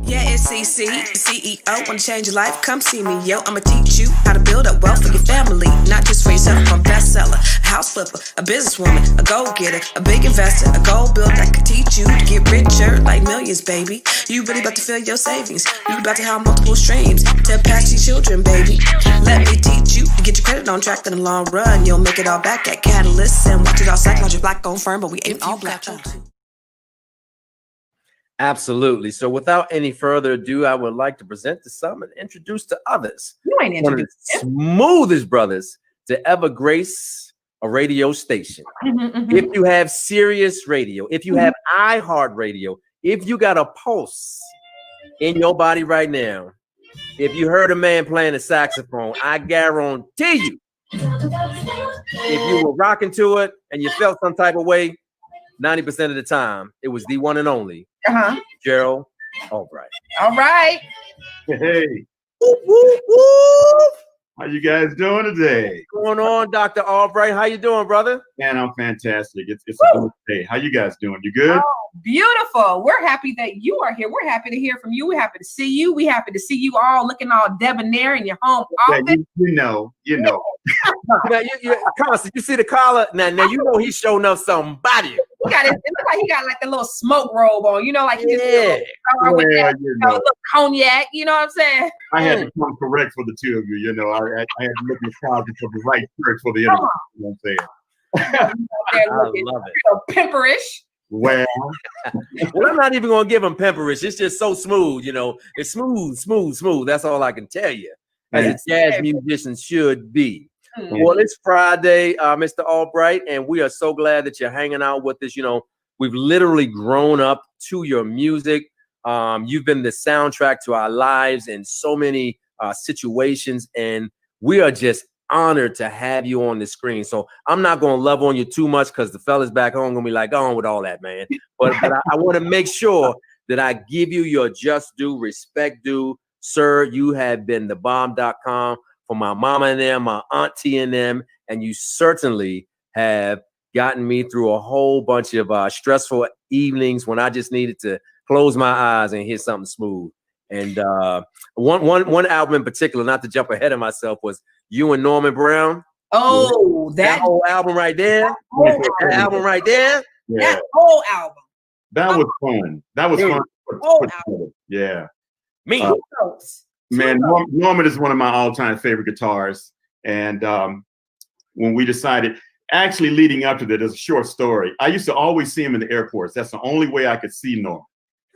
Yeah, it's CC, CEO. Wanna change your life? Come see me, yo. I'ma teach you how to build up wealth for your family, not just for yourself. I'm a bestseller, a house flipper, a businesswoman, a go-getter, a big investor, a gold builder that could teach you to get richer like millions, baby. You really about to fill your savings. You about to have multiple streams to pass your children, baby. Let me teach you to get your credit on track in the long run. You'll make it all back at Catalyst and watch it all psychology black-owned firm, but we ain't all black. Absolutely. So without any further ado, I would like to present to some and introduce to others. You ain't one of the smoothest brothers to ever grace a radio station. If you have Sirius Radio, if you have iHeart Radio, if you got a pulse in your body right now, if you heard a man playing a saxophone, I guarantee you, if you were rocking to it and you felt some type of way, 90% of the time, it was the one and only Gerald Albright. All right. Hey. Whoop, whoop, whoop. How you guys doing today? What's going on, Dr. Albright? How you doing, brother? Man, I'm fantastic. It's a good day. How you guys doing? You good? Oh, beautiful. We're happy that you are here. We're happy to hear from you. We're happy to see you. We're happy to see you all looking all debonair in your home office. Yeah, you know. Now, Constance, you see the collar? Now you know he's showing up somebody. He got it looks like he got like the little smoke robe on, you know, like he just with that, little cognac, you know what I'm saying? I had to come correct for the two of you, you know. I had to look in the closet for the right shirt for the interview. You know what I'm saying? I love it. Pimperish. Well, I'm not even gonna give him pimperish. It's just so smooth, you know. It's smooth. That's all I can tell you, as a jazz musician should be. Well, it's Friday, Mr. Albright, and we are so glad that you're hanging out with us. You know, we've literally grown up to your music. You've been the soundtrack to our lives in so many situations, and we are just honored to have you on the screen. So I'm not going to love on you too much because the fellas back home going to be like, go on with all that, man. But I want to make sure that I give you your just due, respect due. Sir, you have been the bomb.com for my mama and them, my auntie and them, and you certainly have gotten me through a whole bunch of stressful evenings when I just needed to close my eyes and hear something smooth. And one album in particular, not to jump ahead of myself, was you and Norman Brown. Oh, that whole album right there. That album right there. Yeah. That whole album. That was fun. That was fun. Yeah. Man, Norman is one of my all-time favorite guitarists. And when we decided, actually leading up to that, there's a short story. I used to always see him in the airports. That's the only way I could see Norman,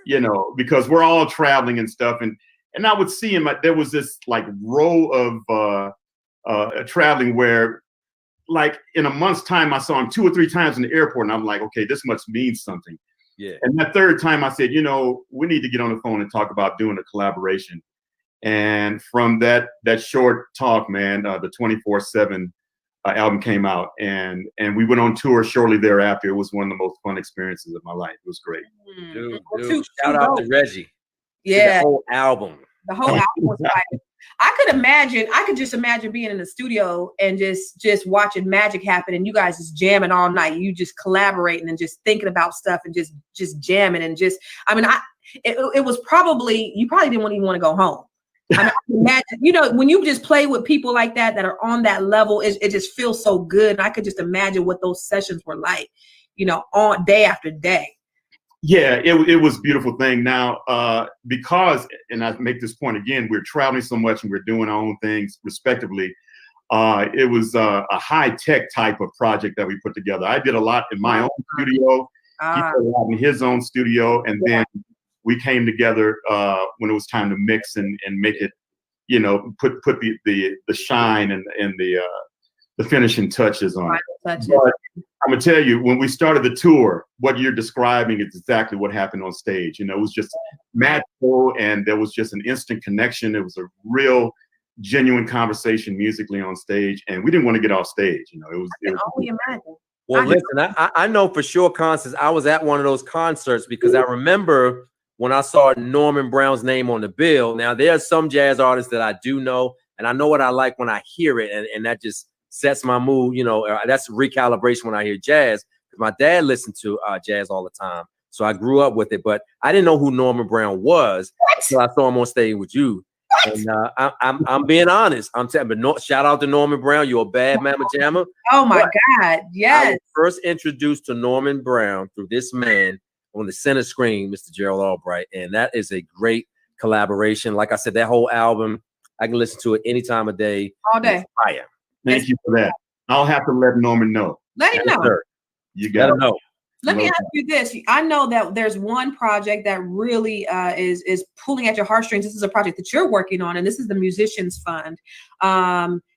you know, because we're all traveling and stuff. And I would see him. There was this like row of traveling where, like, in a month's time, I saw him 2 or 3 times in the airport. And I'm like, okay, this must mean something. Yeah. And that third time I said, you know, we need to get on the phone and talk about doing a collaboration. And from that short talk, man, the 24/7 album came out, and we went on tour shortly thereafter. It was one of the most fun experiences of my life. It was great. Dude, shout out to Reggie. Yeah, the whole album. The whole album was like, I could just imagine being in the studio and just watching magic happen, and you guys just jamming all night. You just collaborating and just thinking about stuff and just jamming and just. I mean, it was probably, you probably didn't even want to go home. I mean, imagine, you know, when you just play with people like that are on that level, it just feels so good. And I could just imagine what those sessions were like, you know, on day after day. Yeah, it was a beautiful thing. Now, because, and I make this point again, we're traveling so much and we're doing our own things respectively. It was a high-tech type of project that we put together. I did a lot in my own studio. He did a lot in his own studio. And then we came together when it was time to mix and make it, you know, put the shine and the finishing touches on it. But I'm gonna tell you, when we started the tour, what you're describing is exactly what happened on stage. You know, it was just magical, and there was just an instant connection. It was a real, genuine conversation musically on stage, and we didn't want to get off stage. You know, it was. Only imagine. Well, listen, I know for sure, Constance, I was at one of those concerts because I remember when I saw Norman Brown's name on the bill. Now, there are some jazz artists that I do know, and I know what I like when I hear it, and that just sets my mood. You know, that's recalibration when I hear jazz. My dad listened to jazz all the time, So I grew up with it, but I didn't know who Norman Brown was until I saw him on stage with you. And I'm being honest. I'm telling you, but no, shout out to Norman Brown. You're a bad mama jamma. Oh my God. Yes. I was first introduced to Norman Brown through this man on the center screen, Mr. Gerald Albright. And that is a great collaboration. Like I said, that whole album, I can listen to it any time of day. All day. Fire. Thank you for that. I'll have to let Norman know. Let him know. Sir. You got to know. Let me ask you this. I know that there's one project that really is pulling at your heartstrings. This is a project that you're working on, and this is the Musicians Fund.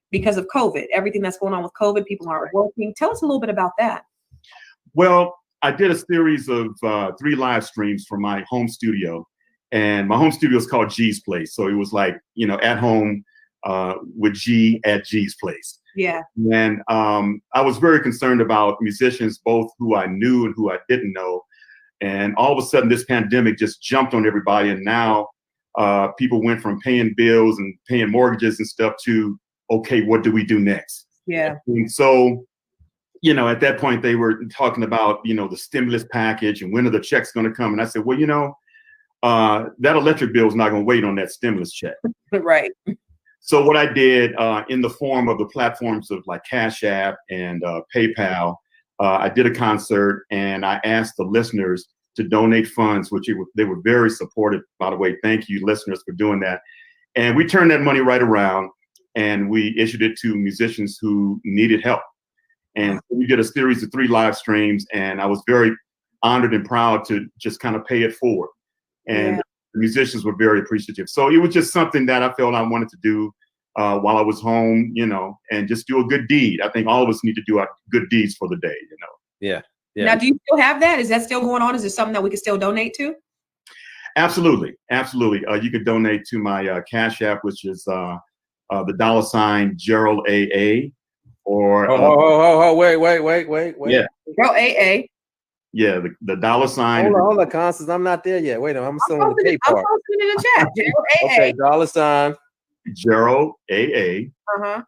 Because of COVID, everything that's going on with COVID, people aren't working. Tell us a little bit about that. Well, I did a series of 3 live streams from my home studio, and my home studio is called G's Place. So it was like, you know, at home with G at G's Place. Yeah. And I was very concerned about musicians, both who I knew and who I didn't know. And all of a sudden, this pandemic just jumped on everybody. And now people went from paying bills and paying mortgages and stuff to, okay, what do we do next? Yeah. And so, you know, at that point, they were talking about, you know, the stimulus package and when are the checks going to come? And I said, well, you know, that electric bill is not going to wait on that stimulus check. Right. So what I did in the form of the platforms of like Cash App and PayPal, I did a concert and I asked the listeners to donate funds, which they were very supportive. By the way, thank you, listeners, for doing that. And we turned that money right around and we issued it to musicians who needed help. And we did a series of 3 live streams, and I was very honored and proud to just kind of pay it forward. And the musicians were very appreciative. So it was just something that I felt I wanted to do while I was home, you know, and just do a good deed. I think all of us need to do our good deeds for the day, you know. Yeah. Yeah. Now, do you still have that? Is that still going on? Is it something that we can still donate to? Absolutely. Absolutely. You can donate to my Cash App, which is the $ Gerald AA. Or wait. Yeah. Go AA. Yeah, the $. Hold on, Constance. I'm not there yet. Wait, I'm still on the pay part. I'm posting it in the chat. Gerald AA. Okay, $ Gerald AA.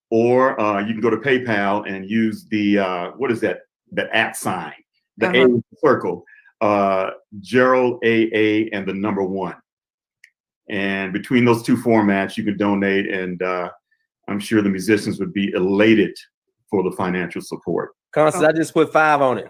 Or you can go to PayPal and use the what is that @ sign, the A circle, Gerald AA and the number 1. And between those 2 formats, you can donate, and I'm sure the musicians would be elated for the financial support. Constance, I just put 5 on it.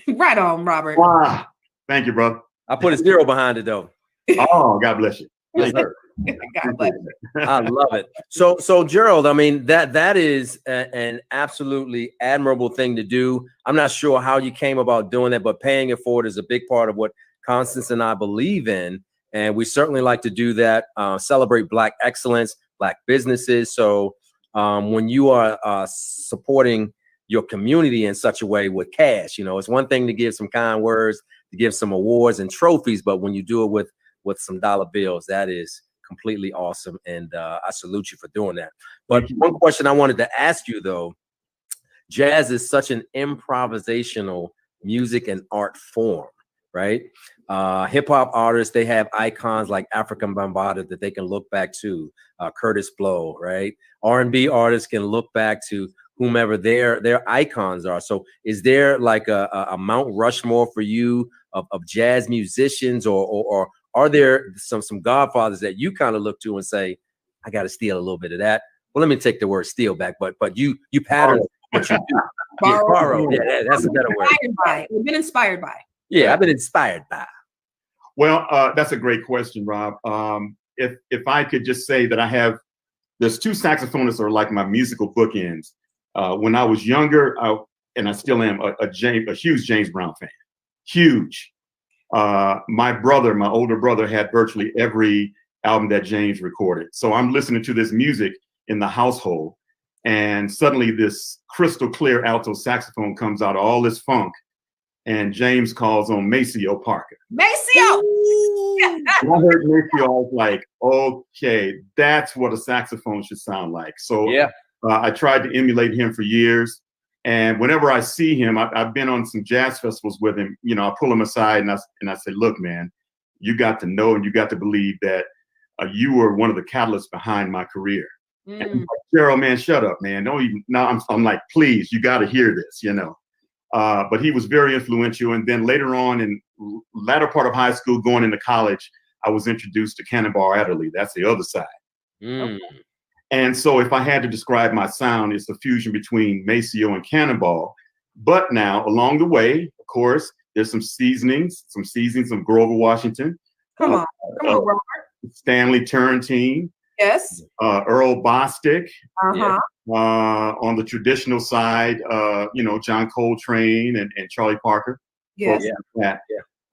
Right on, Robert. Wow. Thank you, brother. I put a 0 behind it though. Oh, God bless you. Yes, sir. God bless you. I love it. So Gerald, I mean, that is an absolutely admirable thing to do. I'm not sure how you came about doing that, but paying it forward is a big part of what Constance and I believe in. And we certainly like to do that, celebrate Black excellence, Black businesses. So when you are supporting your community in such a way with cash, you know, it's one thing to give some kind words, to give some awards and trophies, but when you do it with some dollar bills, that is completely awesome. And I salute you for doing that. But one question I wanted to ask you though, jazz is such an improvisational music and art form, right? Hip hop artists, they have icons like African Bambaataa that they can look back to, Curtis Blow, right? R&B artists can look back to whomever their icons are. So is there like a Mount Rushmore for you of jazz musicians, or are there some godfathers that you kind of look to and say, I got to steal a little bit of that? Well, let me take the word steal back, but you pattern what you do. Borrow. Yeah, that's a better word. We've been inspired by. Yeah, I've been inspired by. Well, that's a great question, Rob. If I could just say that there's 2 saxophonists that are like my musical bookends. When I was younger, and I still am, a huge James Brown fan. Huge. My older brother, had virtually every album that James recorded. So I'm listening to this music in the household, and suddenly this crystal clear alto saxophone comes out of all this funk, and James calls on Maceo Parker. Maceo! When I heard Maceo, I was like, okay, that's what a saxophone should sound like. So yeah. I tried to emulate him for years. And whenever I see him, I've been on some jazz festivals with him. You know, I pull him aside and I say, look, man, you got to know and you got to believe that you were one of the catalysts behind my career. And he's like, Gerald, man, shut up, man. Don't even. Now I'm like, please, you got to hear this, you know. But he was very influential. And then later on, in latter part of high school, going into college, I was introduced to Cannonball Adderley. That's the other side. Mm. And so if I had to describe my sound, it's a fusion between Maceo and Cannonball. But now along the way, of course, there's some seasonings of Grover Washington. Come on, Robert. Stanley Turrentine. Yes. Earl Bostic. Uh-huh. On the traditional side, John Coltrane and Charlie Parker. Yes.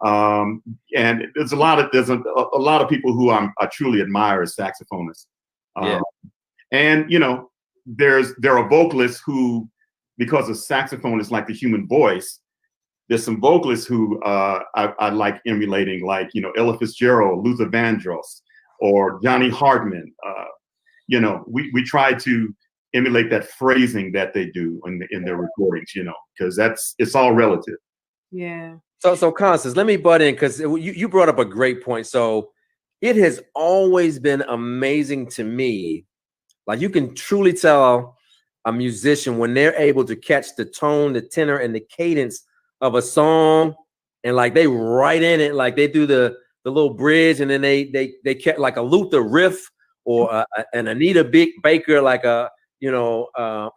And there's a lot of people who I truly admire as saxophonists. And there are vocalists who, because a saxophone is like the human voice, there's some vocalists who I like emulating, like Ella Fitzgerald, Luther Vandross, or Johnny Hartman. We try to emulate that phrasing that they do in their recordings, because it's all relative. Yeah. So Constance, let me butt in, because you brought up a great point. So it has always been amazing to me. Like, you can truly tell a musician when they're able to catch the tone, the tenor, and the cadence of a song, and like they write in it, like they do the little bridge, and then they catch like a Luther riff or an Anita Baker, like a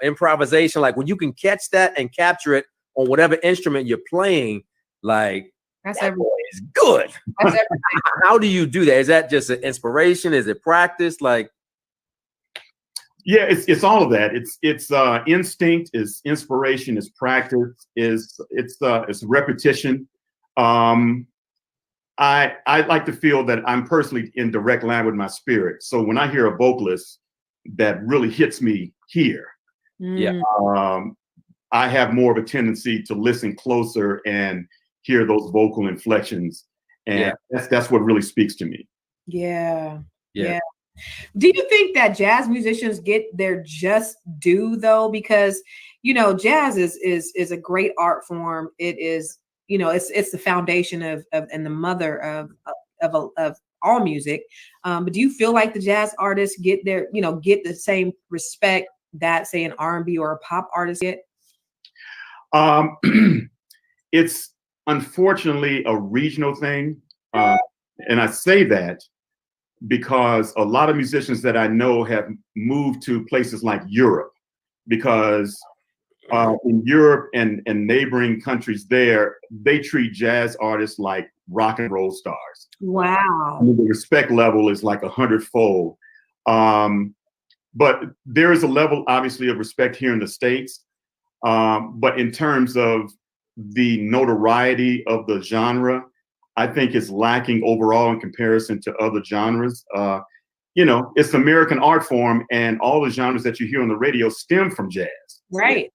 improvisation. Like, when you can catch that and capture it on whatever instrument you're playing, like that's that boy is good. That's everything. How do you do that? Is that just an inspiration? Is it practice? Like, yeah, it's all of that. It's instinct, is inspiration, is practice, it's repetition. I like to feel that I'm personally in direct line with my spirit. So when I hear a vocalist that really hits me here, I have more of a tendency to listen closer and hear those vocal inflections, and that's what really speaks to me. Yeah. Do you think that jazz musicians get their just due, though? Because jazz is a great art form. It is, it's the foundation of and the mother of all music. But do you feel like the jazz artists get the same respect that, say, an R&B or a pop artist get? It's unfortunately a regional thing, and I say that because a lot of musicians that I know have moved to places like Europe, because in Europe and neighboring countries there, they treat jazz artists like rock and roll stars. Wow. I mean, the respect level is like 100-fold. But there is a level, obviously, of respect here in the States. But in terms of the notoriety of the genre, I think it's lacking overall in comparison to other genres. It's American art form, and all the genres that you hear on the radio stem from jazz. Right.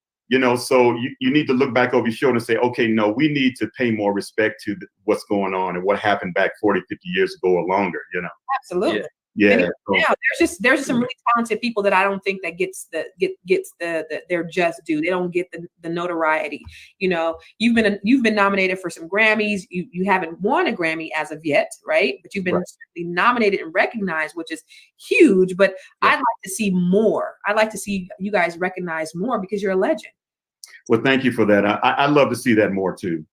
So you need to look back over your shoulder and say, okay, no, we need to pay more respect to what's going on and what happened back 40, 50 years ago or longer, Absolutely. Yeah. Now there's just some really talented people that I don't think that gets their just due. They don't get the notoriety. You've been nominated for some Grammys. You haven't won a Grammy as of yet, right? But you've been nominated and recognized, which is huge. But I'd like to see more. I'd like to see you guys recognized more, because you're a legend. Well, thank you for that. I love to see that more too.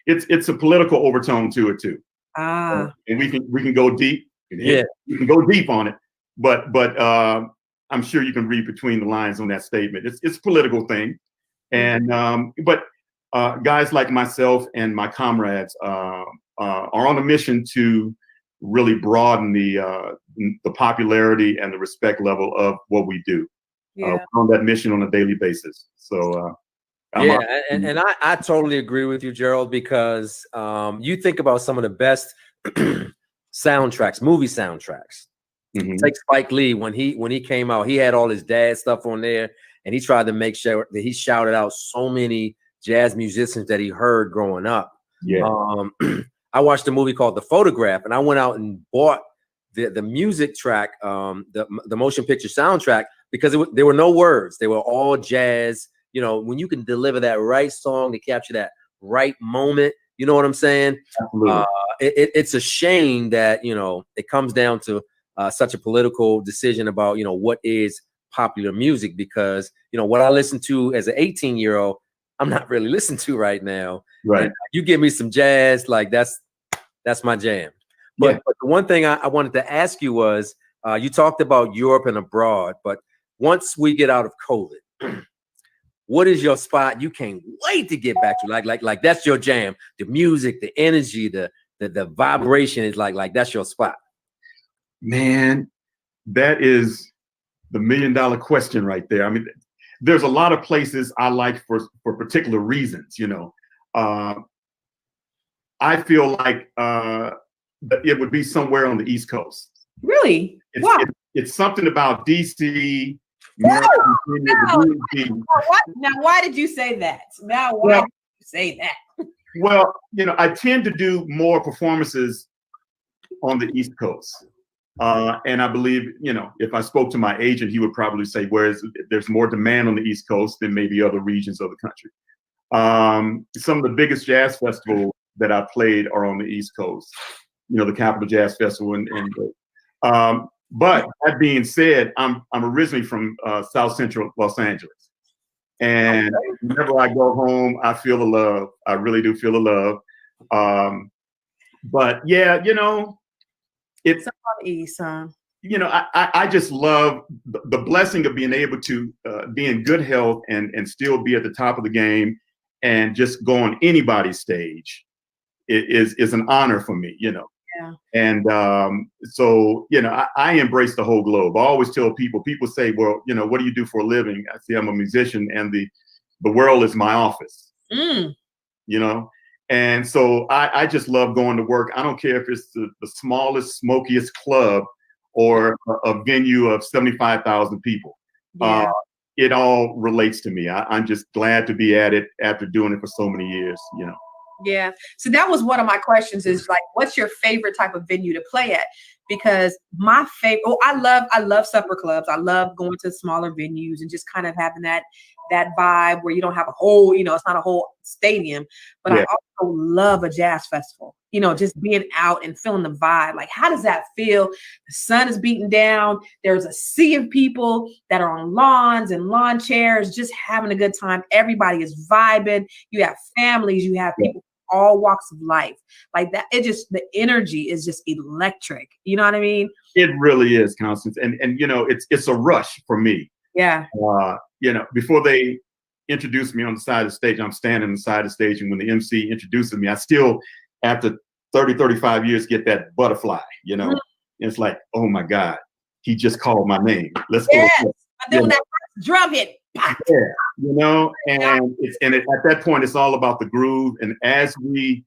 It's a political overtone to it too. And we can go deep. We can go deep on it, but I'm sure you can read between the lines on that statement. It's a political thing, and but guys like myself and my comrades are on a mission to really broaden the popularity and the respect level of what we do. We're on that mission on a daily basis. So. And I totally agree with you, Gerald, because you think about some of the best soundtracks, movie soundtracks. Mm-hmm. Take Spike Lee, when he came out, he had all his dad stuff on there, and he tried to make sure that he shouted out so many jazz musicians that he heard growing up. I watched a movie called The Photograph, and I went out and bought the music track, the motion picture soundtrack, because there were no words. They were all jazz. When you can deliver that right song to capture that right moment, you know what I'm saying? It's a shame that, it comes down to such a political decision about, what is popular music, because what I listen to as an 18-year-old, I'm not really listening to right now. Right. And you give me some jazz, like that's my jam. But the one thing I wanted to ask you was, you talked about Europe and abroad, but once we get out of COVID, what is your spot you can't wait to get back to? Like that's your jam. The music, the energy, the vibration is like that's your spot. Man, that is the $1 million question right there. I mean, there's a lot of places I like for particular reasons. I feel like it would be somewhere on the East Coast. Really? Wow. It's something about DC. Now, why did you say that? Now, why did you say that? Well, I tend to do more performances on the East Coast. And I believe, if I spoke to my agent, he would probably say, there's more demand on the East Coast than maybe other regions of the country. Some of the biggest jazz festivals that I played are on the East Coast, the Capitol Jazz Festival. But that being said, I'm originally from South Central Los Angeles. And whenever I go home, I feel the love. I really do feel the love. But yeah, it's on the East, huh? I just love the blessing of being able to be in good health and still be at the top of the game and just go on anybody's stage. It is an honor for me, Yeah. And so, I embrace the whole globe. I always tell people say, well, what do you do for a living? I say I'm a musician, and the world is my office. And so I just love going to work. I don't care if it's the smallest, smokiest club or a venue of 75,000 people. Yeah. It all relates to me. I'm just glad to be at it after doing it for so many years, Yeah. So that was one of my questions, is like, what's your favorite type of venue to play at? Because my favorite, I love supper clubs. I love going to smaller venues and just kind of having that vibe where you don't have a whole, it's not a whole stadium, but I also love a jazz festival, just being out and feeling the vibe. Like, how does that feel? The sun is beating down. There's a sea of people that are on lawns and lawn chairs, just having a good time. Everybody is vibing. You have families, you have people from all walks of life. Like that, the energy is just electric. You know what I mean? It really is, Constance. And it's a rush for me. Yeah. Before they introduce me on the side of the stage, I'm standing on the side of the stage. And when the MC introduces me, I still, after 30, 35 years, get that butterfly, Mm-hmm. It's like, oh my God, he just called my name. Let's go. And then that first drum hit. Yeah, and at that point, it's all about the groove. And as we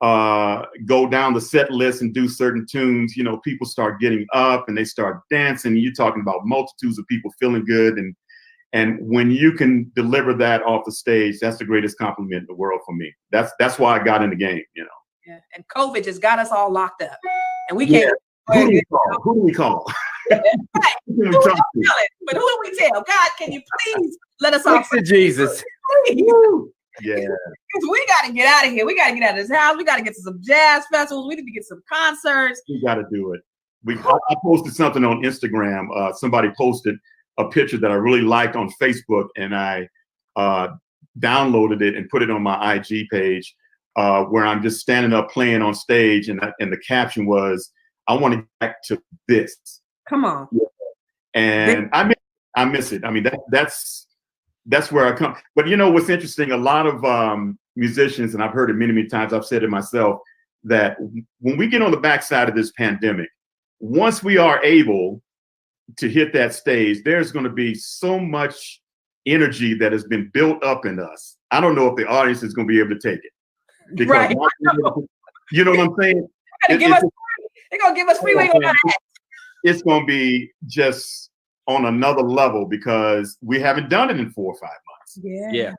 go down the set list and do certain tunes, people start getting up and they start dancing. You're talking about multitudes of people feeling good. And when you can deliver that off the stage, that's the greatest compliment in the world for me. That's why I got in the game, Yeah. And COVID just got us all locked up. And we can't. Who do we call? Right. Who do we tell? But who do we tell? God, can you please let us off? Jesus. Yeah. Because we got to get out of here. We got to get out of this house. We got to get to some jazz festivals. We need to get some concerts. We got to do it. I posted something on Instagram. Somebody posted a picture that I really liked on Facebook, and I downloaded it and put it on my IG page, where I'm just standing up playing on stage, and the caption was, "I want to get back to this." Come on. Yeah. And I miss it. I mean, that's where I come. But what's interesting? A lot of musicians, and I've heard it many, many times. I've said it myself, that when we get on the backside of this pandemic, once we are able to hit that stage, there's going to be so much energy that has been built up in us. I don't know if the audience is going to be able to take it. Because right. You know what I'm saying? They're going to give us freeway on that. It's going to be just on another level because we haven't done it in 4 or 5 months. Yeah.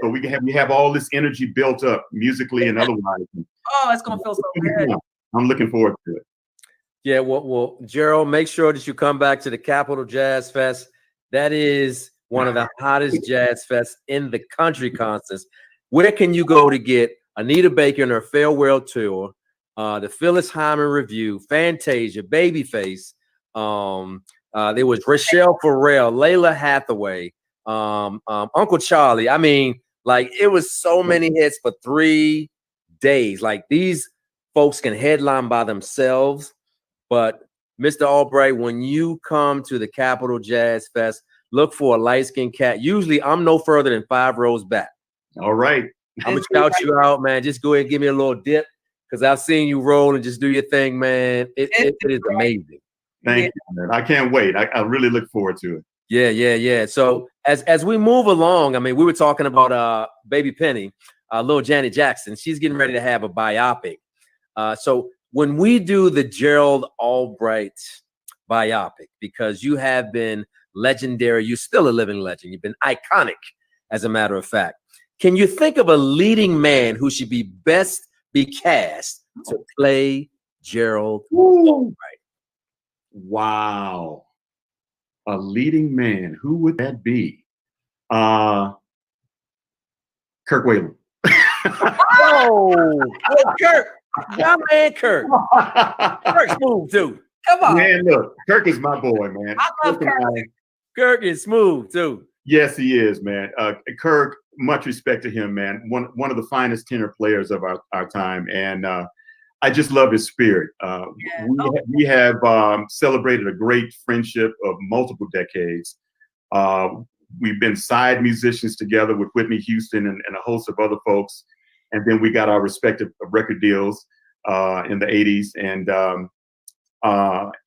So we have all this energy built up musically and otherwise. Oh, it's going to feel so good. I'm looking forward to it. Yeah, well, Gerald, make sure that you come back to the Capitol Jazz Fest. That is one of the hottest jazz fests in the country, Constance. Where can you go to get Anita Baker and her farewell tour, the Phyllis Hyman Review, Fantasia, Babyface, There was Rochelle Farrell, Layla Hathaway, Uncle Charlie. I mean, like it was so many hits for 3 days. Like these folks can headline by themselves, but Mr. Albright, when you come to the Capitol Jazz Fest, look for a light-skinned cat. Usually I'm no further than 5 rows back. All right. I'm gonna shout you out, man. Just go ahead and give me a little dip because I've seen you roll and just do your thing, man. It is amazing. Thank you, man. I can't wait. I really look forward to it. Yeah. So as we move along, I mean, we were talking about Baby Penny, little Janet Jackson. She's getting ready to have a biopic. So when we do the Gerald Albright biopic, because you have been legendary, you're still a living legend. You've been iconic, as a matter of fact. Can you think of a leading man who should be cast to play Gerald Albright? Wow. A leading man. Who would that be? Kirk Whalum. Oh, Kirk. My man Kirk. Kirk's smooth too. Come on. Man, look, Kirk is my boy, man. I love Kirk. Kirk is smooth too. Yes, he is, man. Kirk, much respect to him, man. One of the finest tenor players of our time. And I just love his spirit. We have celebrated a great friendship of multiple decades. We've been side musicians together with Whitney Houston and a host of other folks. And then we got our respective record deals in the 80s. And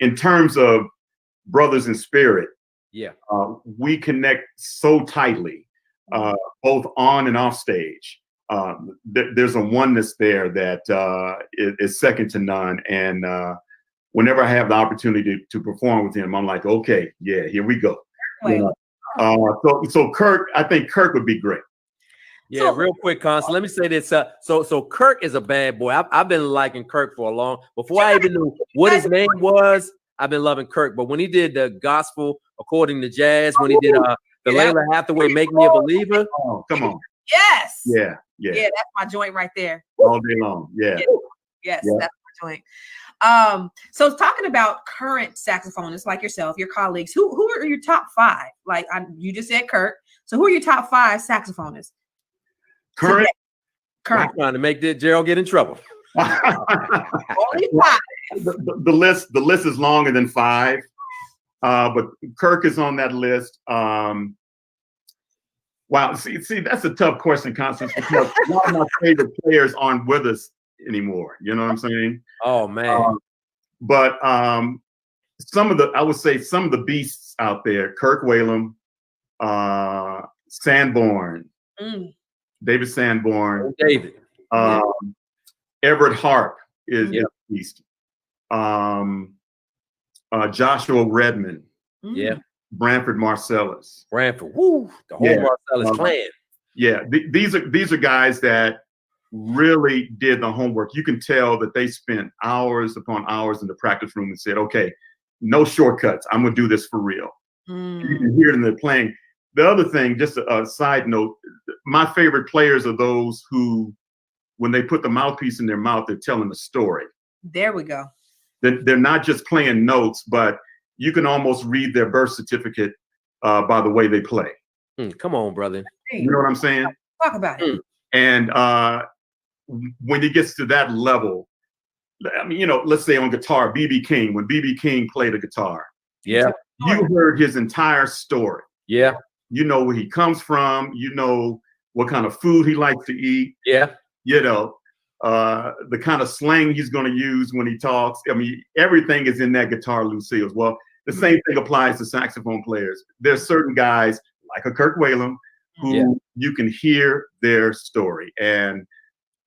in terms of brothers in spirit, we connect so tightly, both on and off stage. There's a oneness there that is second to none. And whenever I have the opportunity to perform with him, I'm like, okay, yeah, here we go. So Kirk, I think Kirk would be great. Yeah, so, real quick, Constance. Let me say this. So Kirk is a bad boy. I've been liking Kirk for a long. Before I even knew what his name was, I've been loving Kirk. But when he did the gospel according to jazz, when he did the Layla Hathaway "Make Me a Believer," oh, come on. Yes. Yeah. That's my joint right there. All day long. Yeah. Yes, that's my joint. So talking about current saxophonists like yourself, your colleagues, who are your top 5? Like you just said Kirk. So who are your top 5 saxophonists? Current. I'm trying to make Gerald get in trouble. Only 5. The list is longer than 5, but Kirk is on that list. Wow, see, that's a tough question, Constance, because a lot of my favorite players aren't with us anymore. You know what I'm saying? Oh man. But I would say some of the beasts out there: Kirk Whalum, Sanborn. David Sanborn, David, Everett Harp is a beast. Joshua Redman, Branford Marsalis, the whole Marsalis clan. Yeah, these are guys that really did the homework. You can tell that they spent hours upon hours in the practice room and said, "Okay, no shortcuts. I'm gonna do this for real." You can hear it in the playing. The other thing, just a side note, my favorite players are those who, when they put the mouthpiece in their mouth, they're telling a story. There we go. They're not just playing notes, but you can almost read their birth certificate by the way they play. Come on, brother. You know what I'm saying? Talk about it. And when it gets to that level, I mean, let's say on guitar, B.B. King, when B.B. King played a guitar, you heard his entire story. Yeah. You know where he comes from. You know what kind of food he likes to eat. Yeah. The kind of slang he's going to use when he talks. I mean, everything is in that guitar, Lucille's. Well, the same thing applies to saxophone players. There's certain guys like a Kirk Whalum who you can hear their story. And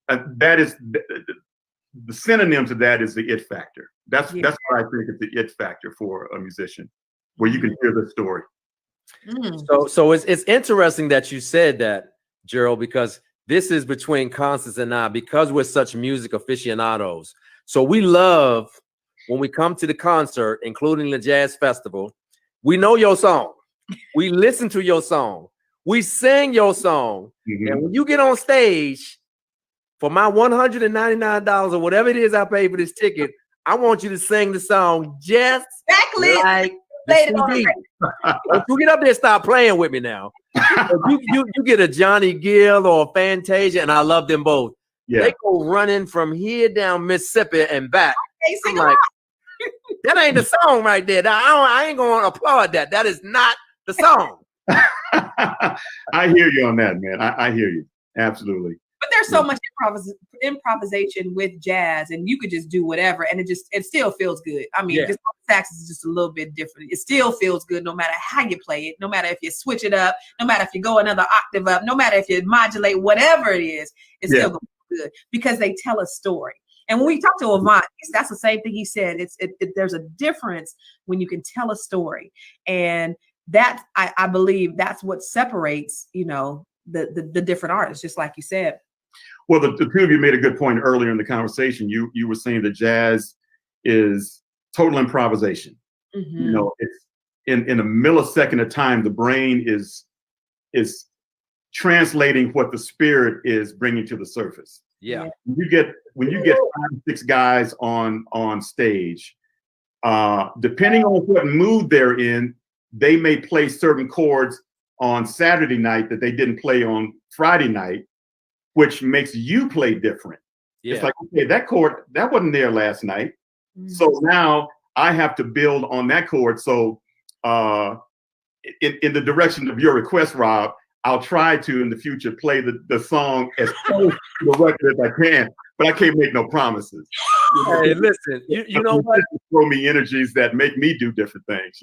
that is the synonym to that is the it factor. That's what I think is the it factor for a musician, where you can hear the story. So it's interesting that you said that, Gerald, because this is between Constance and I, because we're such music aficionados. So we love when we come to the concert, including the jazz festival, we know your song. We listen to your song. We sing your song. And when you get on stage, for my $199 or whatever it is I paid for this ticket, I want you to sing the song just like Played it on the CD. radio. Don't you get up there and start playing with me now. you get a Johnny Gill or a Fantasia, and I love them both. Yeah. They go running from here down Mississippi and back. Hey, sing I'm like, that ain't the song right there. I ain't going to applaud that. That is not the song. I hear you on that, man. I hear you. Absolutely. But there's so much improvisation with jazz, and you could just do whatever, and it still feels good. I mean, just sax is just a little bit different. It still feels good no matter how you play it, no matter if you switch it up, no matter if you go another octave up, no matter if you modulate, whatever it is, it's still going to be good because they tell a story. And when we talk to Avant, that's the same thing he said. There's a difference when you can tell a story, and that I believe that's what separates, the different artists, just like you said. Well, the two of you made a good point earlier in the conversation. You were saying that jazz is total improvisation. Mm-hmm. It's in a millisecond of time, the brain is translating what the spirit is bringing to the surface. Yeah. When you get 5 or 6 guys on stage, depending on what mood they're in, they may play certain chords on Saturday night that they didn't play on Friday night, which makes you play different. Yeah. It's like, okay, that chord, that wasn't there last night. Mm-hmm. So now I have to build on that chord. So in the direction of your request, Rob, I'll try to in the future play the song as close to the record as I can, but I can't make no promises. Hey, listen, you know what? Throw me energies that make me do different things,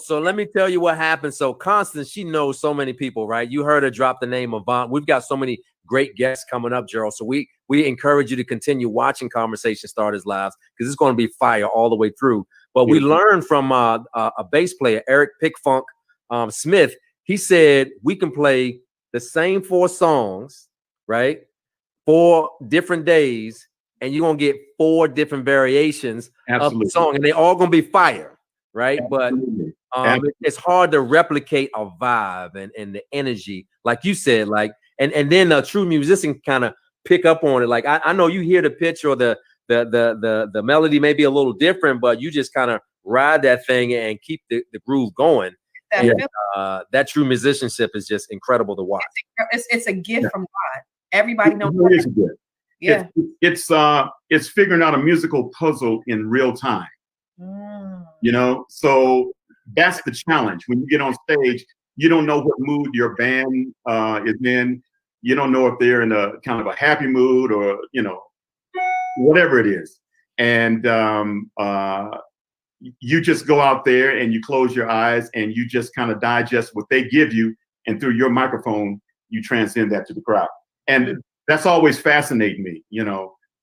So let me tell you what happened. So Constance, she knows so many people, right? You heard her drop the name Avant. We've got so many great guests coming up, Gerald. So we encourage you to continue watching Conversation Starters Lives because it's going to be fire all the way through. But we learned from a bass player, Eric Pickfunk Smith. He said we can play the same 4 songs, right? 4 different days, and you're going to get 4 different variations of the song, and they all going to be fire, right? Absolutely. But it's hard to replicate a vibe and the energy, like you said, and then a true musician kind of pick up on it. Like I know you hear the pitch or the melody may be a little different, but you just kind of ride that thing and keep the groove going. That true musicianship is just incredible to watch. It's a gift from God. Everybody knows it is a gift. Yeah, it's figuring out a musical puzzle in real time. So that's the challenge. When you get on stage, you don't know what mood your band is in. You don't know if they're in a kind of a happy mood or whatever it is, and you just go out there and you close your eyes and you just kind of digest what they give you, and through your microphone, you transcend that to the crowd. And that's always fascinated me.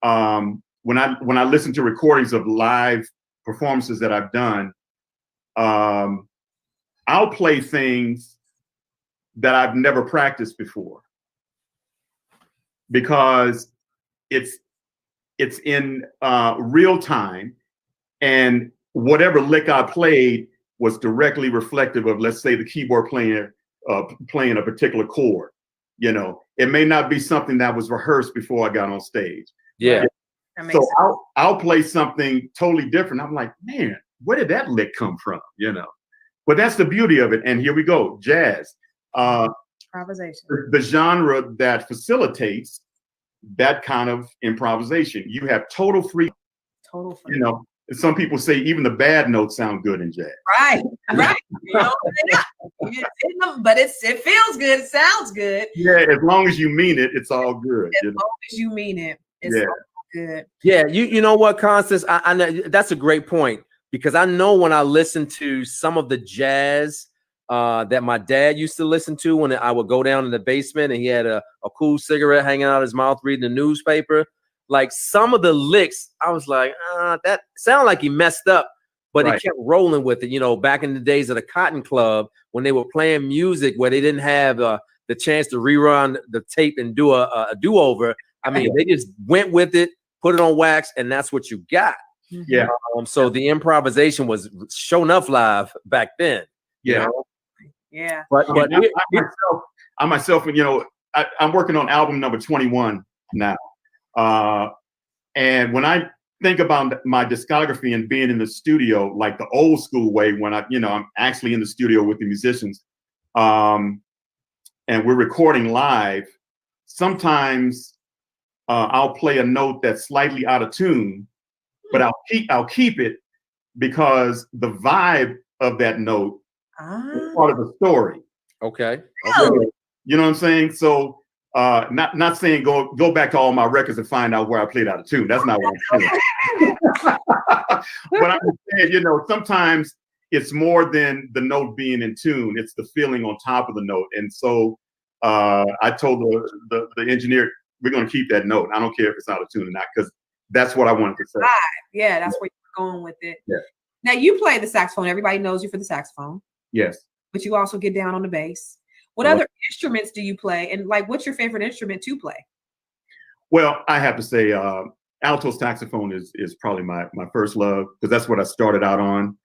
When I listen to recordings of live performances that I've done, I'll play things that I've never practiced before because it's in real time, and whatever lick I played was directly reflective of, let's say, the keyboard player playing a particular chord. It may not be something that was rehearsed before I got on stage. Yeah. So I'll play something totally different. I'm like, man, where did that lick come from? But that's the beauty of it. And here we go, jazz. Improvisation. The genre that facilitates that kind of improvisation. You have total freedom. Total freedom. Some people say even the bad notes sound good in jazz. Right. But it feels good. It sounds good. Yeah, as long as you mean it, it's all good. As long as you mean it, it's all good. Yeah, you know what, Constance? I know that's a great point because I know when I listen to some of the jazz that my dad used to listen to when I would go down in the basement and he had a cool cigarette hanging out of his mouth reading the newspaper. Like some of the licks, I was like, that sounded like he messed up, but he kept rolling with it. Back in the days of the Cotton Club, when they were playing music where they didn't have the chance to rerun the tape and do a do-over. I mean, they just went with it, put it on wax, and that's what you got. Yeah. So the improvisation was show enough live back then. Yeah. Yeah. But I myself, I'm working on album number 21 now. And when I think about my discography and being in the studio like the old school way when I'm actually in the studio with the musicians, and we're recording live, sometimes I'll play a note that's slightly out of tune, but I'll keep it because the vibe of that note is part of the story. Okay. You know what I'm saying? So not saying go back to all my records and find out where I played out of tune. That's not what I'm saying. But I'm saying, sometimes it's more than the note being in tune. It's the feeling on top of the note. And so I told the engineer, we're going to keep that note. I don't care if it's out of tune or not, because that's what I wanted to say. Yeah, that's where you're going with it. Yeah. Now you play the saxophone. Everybody knows you for the saxophone. Yes. But you also get down on the bass. What other instruments do you play? And what's your favorite instrument to play? Well, I have to say alto saxophone is probably my first love, because that's what I started out on.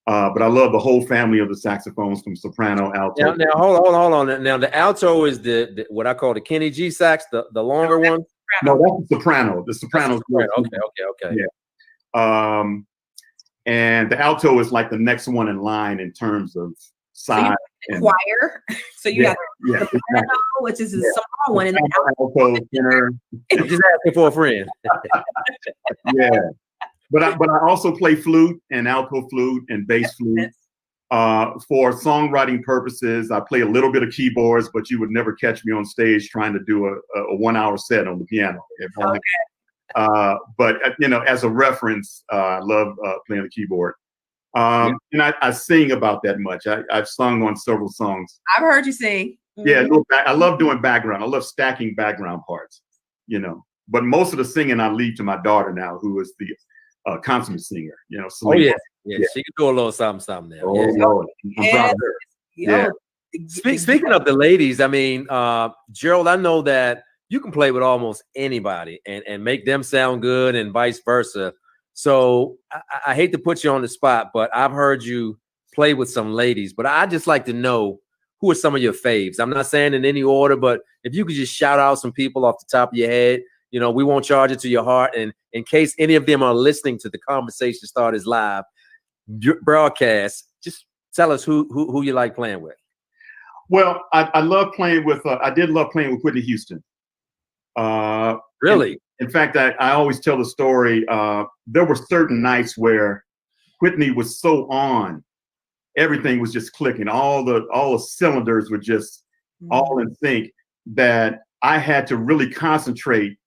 But I love the whole family of the saxophones, from soprano, alto. Now hold on. Now the alto is the what I call the Kenny G sax, the longer one. No, that's the soprano. The soprano. Okay. Yeah. And the alto is like the next one in line in terms of size. So choir. So you got the soprano, which is a small one, and then alto tenor. Just asking for a friend. Yeah. But I also play flute and alto flute and bass flute. For songwriting purposes, I play a little bit of keyboards, but you would never catch me on stage trying to do a 1 hour set on the piano. But as a reference, I love playing the keyboard. And I sing about that much. I've sung on several songs. I've heard you sing. Yeah, I love doing background. I love stacking background parts. But most of the singing I leave to my daughter now, who is the consummate singer. Celine. Yeah, she can do a little something there. Oh, Lord. I'm proud of her. Yeah. Speaking of the ladies, I mean, Gerald, I know that you can play with almost anybody and make them sound good, and vice versa. So I hate to put you on the spot, but I've heard you play with some ladies. But I just like to know, who are some of your faves? I'm not saying in any order, but if you could just shout out some people off the top of your head. We won't charge it to your heart. And in case any of them are listening to the Conversation Starters Live broadcast, just tell us who you like playing with. Well, I love playing with, I did love playing with Whitney Houston. Really? In fact, I always tell the story. There were certain nights where Whitney was so on, everything was just clicking. All the cylinders were just all in sync, that I had to really concentrate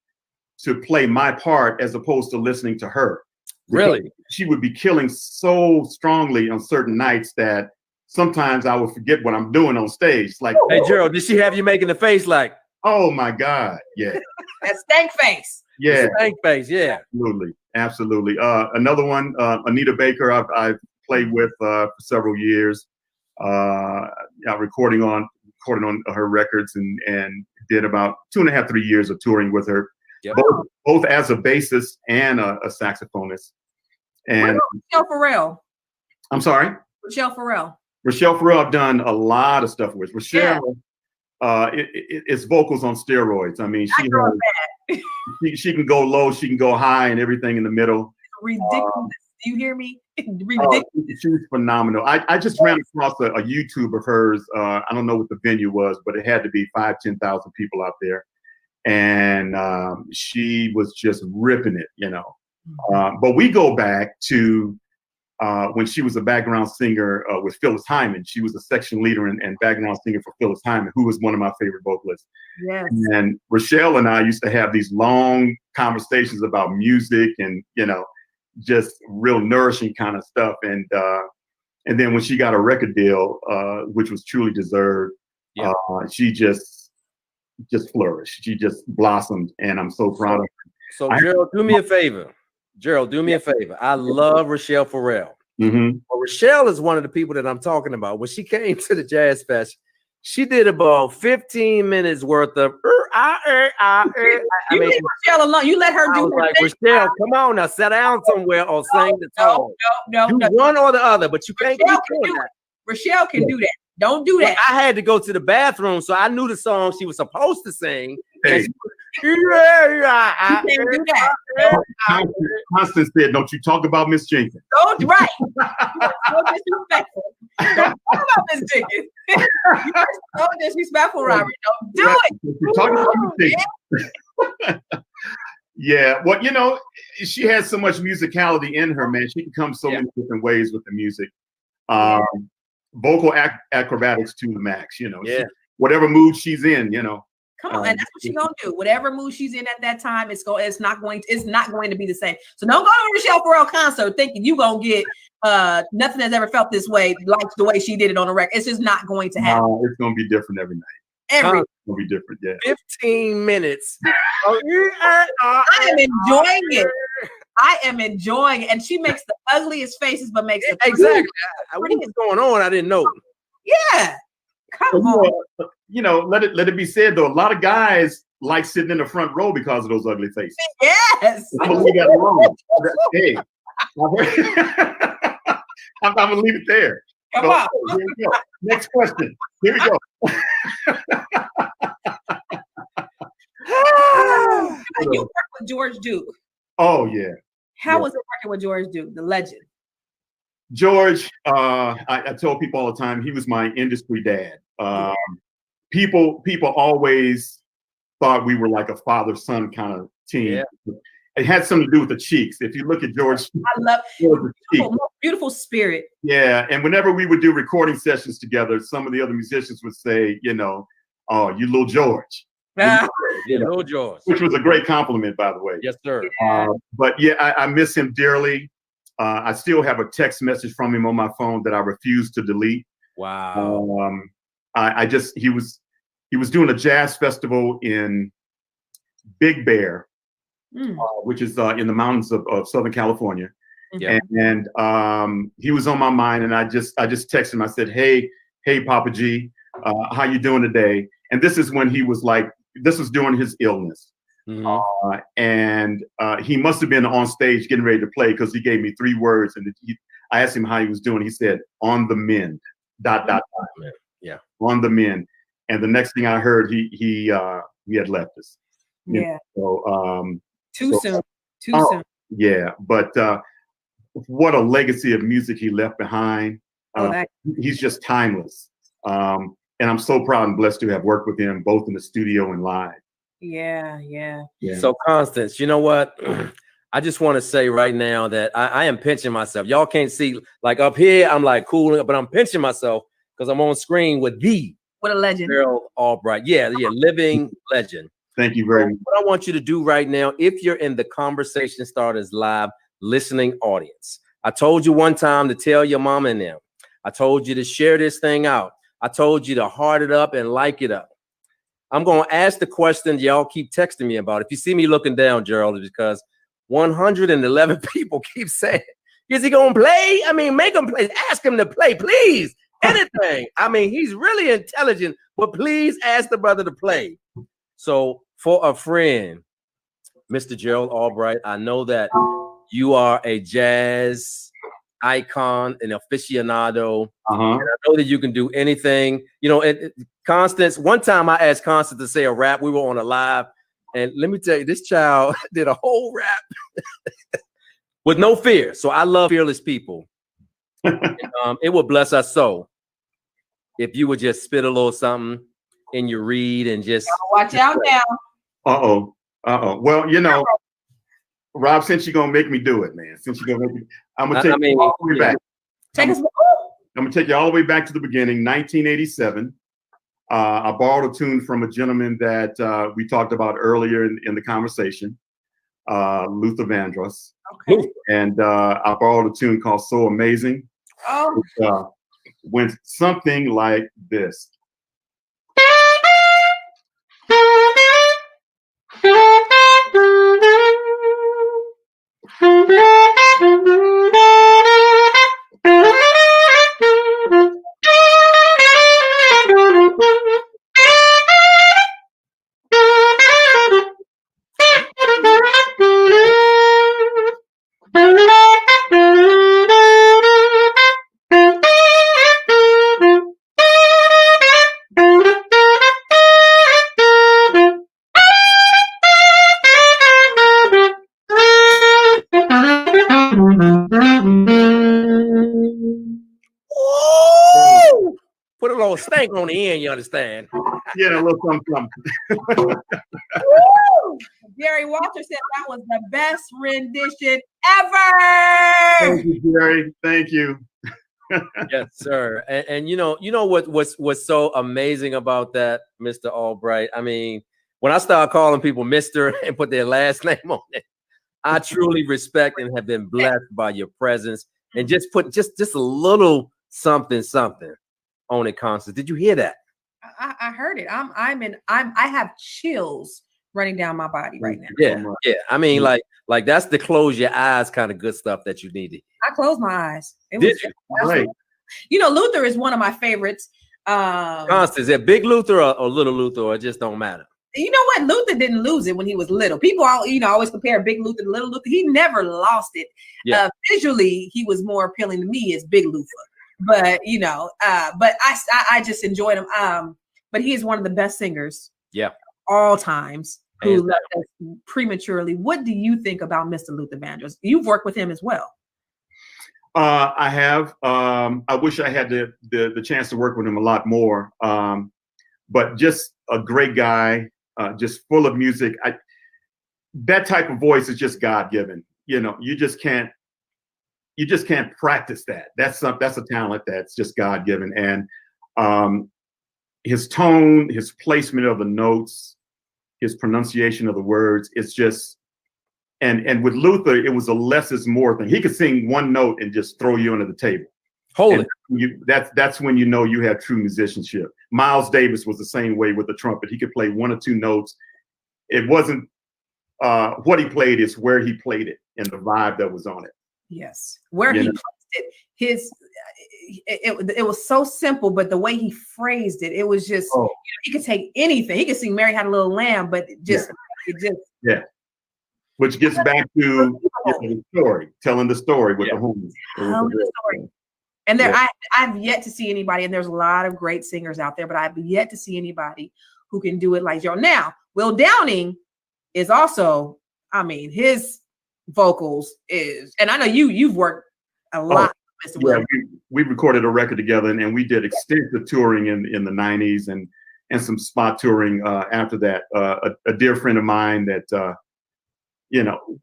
to play my part as opposed to listening to her. Really? She would be killing so strongly on certain nights that sometimes I would forget what I'm doing on stage. Like, hey, Gerald, did she have you making the face like, oh my God, yeah. That stank face. Yeah. Stank face, yeah. Absolutely. Another one, Anita Baker, I've played with for several years. Recording on her records, and did about 2.5, 3 years of touring with her. Yep. Both as a bassist and a saxophonist. And Rochelle Farrell. I'm sorry? Rochelle Farrell. Rochelle Farrell, I've done a lot of stuff with. Rochelle, it's vocals on steroids. I mean, she can go low, she can go high, and everything in the middle. Ridiculous. Do you hear me? Ridiculous. She's phenomenal. I just ran across a YouTube of hers. I don't know what the venue was, but it had to be 5,000-10,000 people out there. And she was just ripping it, But we go back to when she was a background singer with Phyllis Hyman. She was a section leader and background singer for Phyllis Hyman, who was one of my favorite vocalists. Yes. And Rochelle and I used to have these long conversations about music and, just real nourishing kind of stuff. And then when she got a record deal, which was truly deserved, she just flourished. She just blossomed, and I'm so proud of her. So Gerald, do me a favor. I love Rochelle Farrell. Mm-hmm. Well, Rochelle is one of the people that I'm talking about. When she came to the Jazz Fest, she did about 15 minutes worth of You leave Rochelle alone. You let her do her thing. Rochelle, come on now, sit down somewhere or sing the song. No. Do one or the other, but you can't keep doing that. Rochelle can do that. Don't do that. I had to go to the bathroom, so I knew the song she was supposed to sing. Hey. You can't do that. Constance said, "Don't you talk about Miss Jenkins." Don't, right. So disrespectful. Don't talk about Miss Jenkins. You're so disrespectful, Robert. Don't do it. You're talking about Miss Jenkins. Yeah, well, you know, she has so much musicality in her, man. She can come so many different ways with the music. Vocal acrobatics to the max, you know. Whatever mood she's in, you know. Come on, and that's what she's gonna do. Whatever mood she's in at that time, it's not going to be the same. So don't go to a Michelle Farrell concert thinking you gonna get nothing has ever felt this way, like the way she did it on the record. It's just not going to happen. No, it's gonna be different every night. It's gonna be different, yeah. 15 minutes. I am enjoying it. I am enjoying it. And she makes the ugliest faces, but makes it exactly. What was going on? I didn't know. Yeah. Come on. You know, let it be said though, a lot of guys like sitting in the front row because of those ugly faces. Yes. I'm gonna leave that alone. Hey, I'm gonna leave it there. Come on. Here we go. Next question. Here we go. You worked with George Duke. Oh yeah. How was it working with George Duke, the legend? George, I tell people all the time, he was my industry dad. People always thought we were like a father-son kind of team. Yeah. It had something to do with the cheeks. If you look at George, I love beautiful spirit. Yeah, and whenever we would do recording sessions together, some of the other musicians would say, you know, "Oh, you little George." Little George. Which was a great compliment, by the way. Yes, sir. But yeah, I miss him dearly. I still have a text message from him on my phone that I refuse to delete. Wow. He was doing a jazz festival in Big Bear, which is in the mountains of Southern California. Yeah. And he was on my mind, and I just texted him. I said, "Hey, Papa G, how you doing today?" And this is when he was like, this was during his illness. Mm-hmm. And he must have been on stage getting ready to play, because he gave me 3 words, and I asked him how he was doing. He said, "On the mend." ... Yeah. On the mend. And the next thing I heard, he had left us. Yeah. So too soon. Yeah, but what a legacy of music he left behind. He's just timeless. And I'm so proud and blessed to have worked with him both in the studio and live. Yeah. So Constance, you know what? I just want to say right now that I am pinching myself. Y'all can't see, like up here, I'm like cool, but I'm pinching myself because I'm on screen with what a legend. Gerald Albright. Yeah, living legend. Thank you very much. What I want you to do right now, if you're in the Conversation Starters Live listening audience, I told you one time to tell your mom and them. I told you to share this thing out. I told you to heart it up and like it up. I'm going to ask the question y'all keep texting me about. If you see me looking down, Gerald, it's because 111 people keep saying, "Is he going to play? I mean, make him play. Ask him to play, please. Anything." I mean, he's really intelligent, but please ask the brother to play. So for a friend, Mr. Gerald Albright, I know that you are a jazz icon, an aficionado. And I know that you can do anything. You know, Constance, one time I asked Constance to say a rap. We were on a live. And let me tell you, this child did a whole rap with no fear. So I love fearless people. And, it would bless us so if you would just spit a little something in your read and just watch out now. Well, you know, Rob, since you're gonna make me do it, man. Since you're gonna make me, I'm gonna take you all the way back. I'm gonna take you all the way back to the beginning, 1987. I borrowed a tune from a gentleman that we talked about earlier in the conversation, Luther Vandross. Okay. And I borrowed a tune called "So Amazing." Which, went something like this. little stank on the end, you understand? Yeah, a little something. Woo! Jerry Walter said that was the best rendition ever. Thank you, Jerry. Thank you. Yes, sir. And you know what's so amazing about that, Mr. Albright? I mean, when I start calling people Mr. and put their last name on it, I truly respect and have been blessed by your presence. And just put just a little something on it, Constance. Did you hear that? I heard it. I have chills running down my body right now. Yeah. I mean, like that's the close your eyes kind of good stuff that you needed. I closed my eyes. It Did was you? Right. You know, Luther is one of my favorites. Constance, is it big Luther or little Luther, or it just don't matter? You know what? Luther didn't lose it when he was little. People always compare big Luther to little Luther. He never lost it. Yeah. Visually, he was more appealing to me as big Luther. But but I just enjoyed him. But he is one of the best singers. Yeah. All times. Who Hands left us prematurely. What do you think about Mr. Luther Vandross? You've worked with him as well. I have. I wish I had the chance to work with him a lot more. But just a great guy, just full of music. That type of voice is just God-given. You know, you just can't practice that. That's a talent that's just God-given. And his tone, his placement of the notes, his pronunciation of the words, it's just, and with Luther, it was a less is more thing. He could sing one note and just throw you under the table. Hold it. That's when you know you have true musicianship. Miles Davis was the same way with the trumpet. He could play one or two notes. It wasn't what he played, it's where he played it and the vibe that was on it. Yes, where he placed it, it was so simple, but the way he phrased it, it was just he could take anything. He could sing "Mary Had a Little Lamb," but it just which gets back to the story, telling the story with the homies. Telling the story. And I've yet to see anybody, and there's a lot of great singers out there, but I've yet to see anybody who can do it like Joe. Now, Will Downing is also, I mean, his vocals is, and I know you've worked a lot. Yeah, we recorded a record together, and we did extensive touring in the 90s and some spot touring after that. A dear friend of mine that,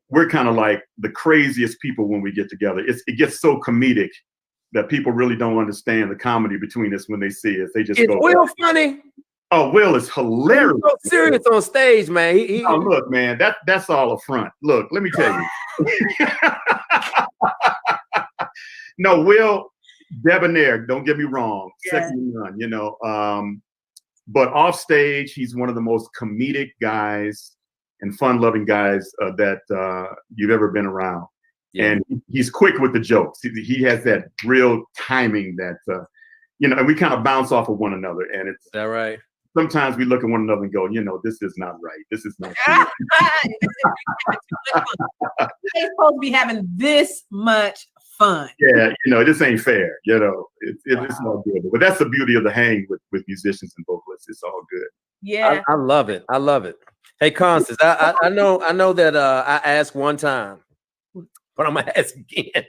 we're kind of like the craziest people when we get together. It gets so comedic that people really don't understand the comedy between us when they see us. They just go, Will funny? Oh, Will is hilarious. He's so serious on stage, man. Oh, look, man, that's all a front. Look, let me tell you. No, Will, debonair, don't get me wrong. Second to none, but off stage, he's one of the most comedic guys and fun-loving guys that you've ever been around. Yeah. And he's quick with the jokes. He has that real timing that, and we kind of bounce off of one another. And it's that right. Sometimes we look at one another and go, this is not right. This is not true. They're supposed to be having this much fun. Yeah, this ain't fair. It's not good. But that's the beauty of the hang with musicians and vocalists. It's all good. Yeah, I love it. I love it. Hey, Constance, I know that I asked one time, but I'm gonna ask again.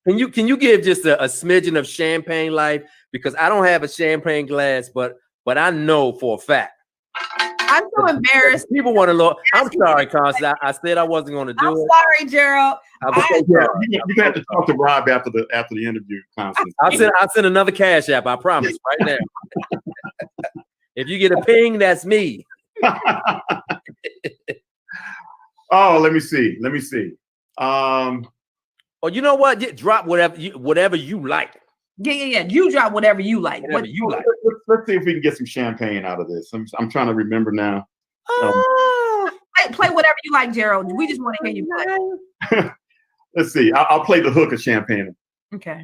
Can you give just a smidgen of champagne life? Because I don't have a champagne glass, but I know for a fact. I'm so embarrassed. People want to look. I'm sorry, Constance. I said I wasn't going to do it. I'm sorry, Gerald. You have to talk to Rob after the interview, Constance. I'll send another Cash App. I promise, right now. If you get a ping, that's me. Oh, let me see. Or you know what? Drop whatever you like. Yeah. You drop whatever you like. Whatever you like. Let's see if we can get some champagne out of this. I'm trying to remember now. Play whatever you like, Gerald. We just want to hear you play. Let's see. I'll play the hook of champagne. Okay.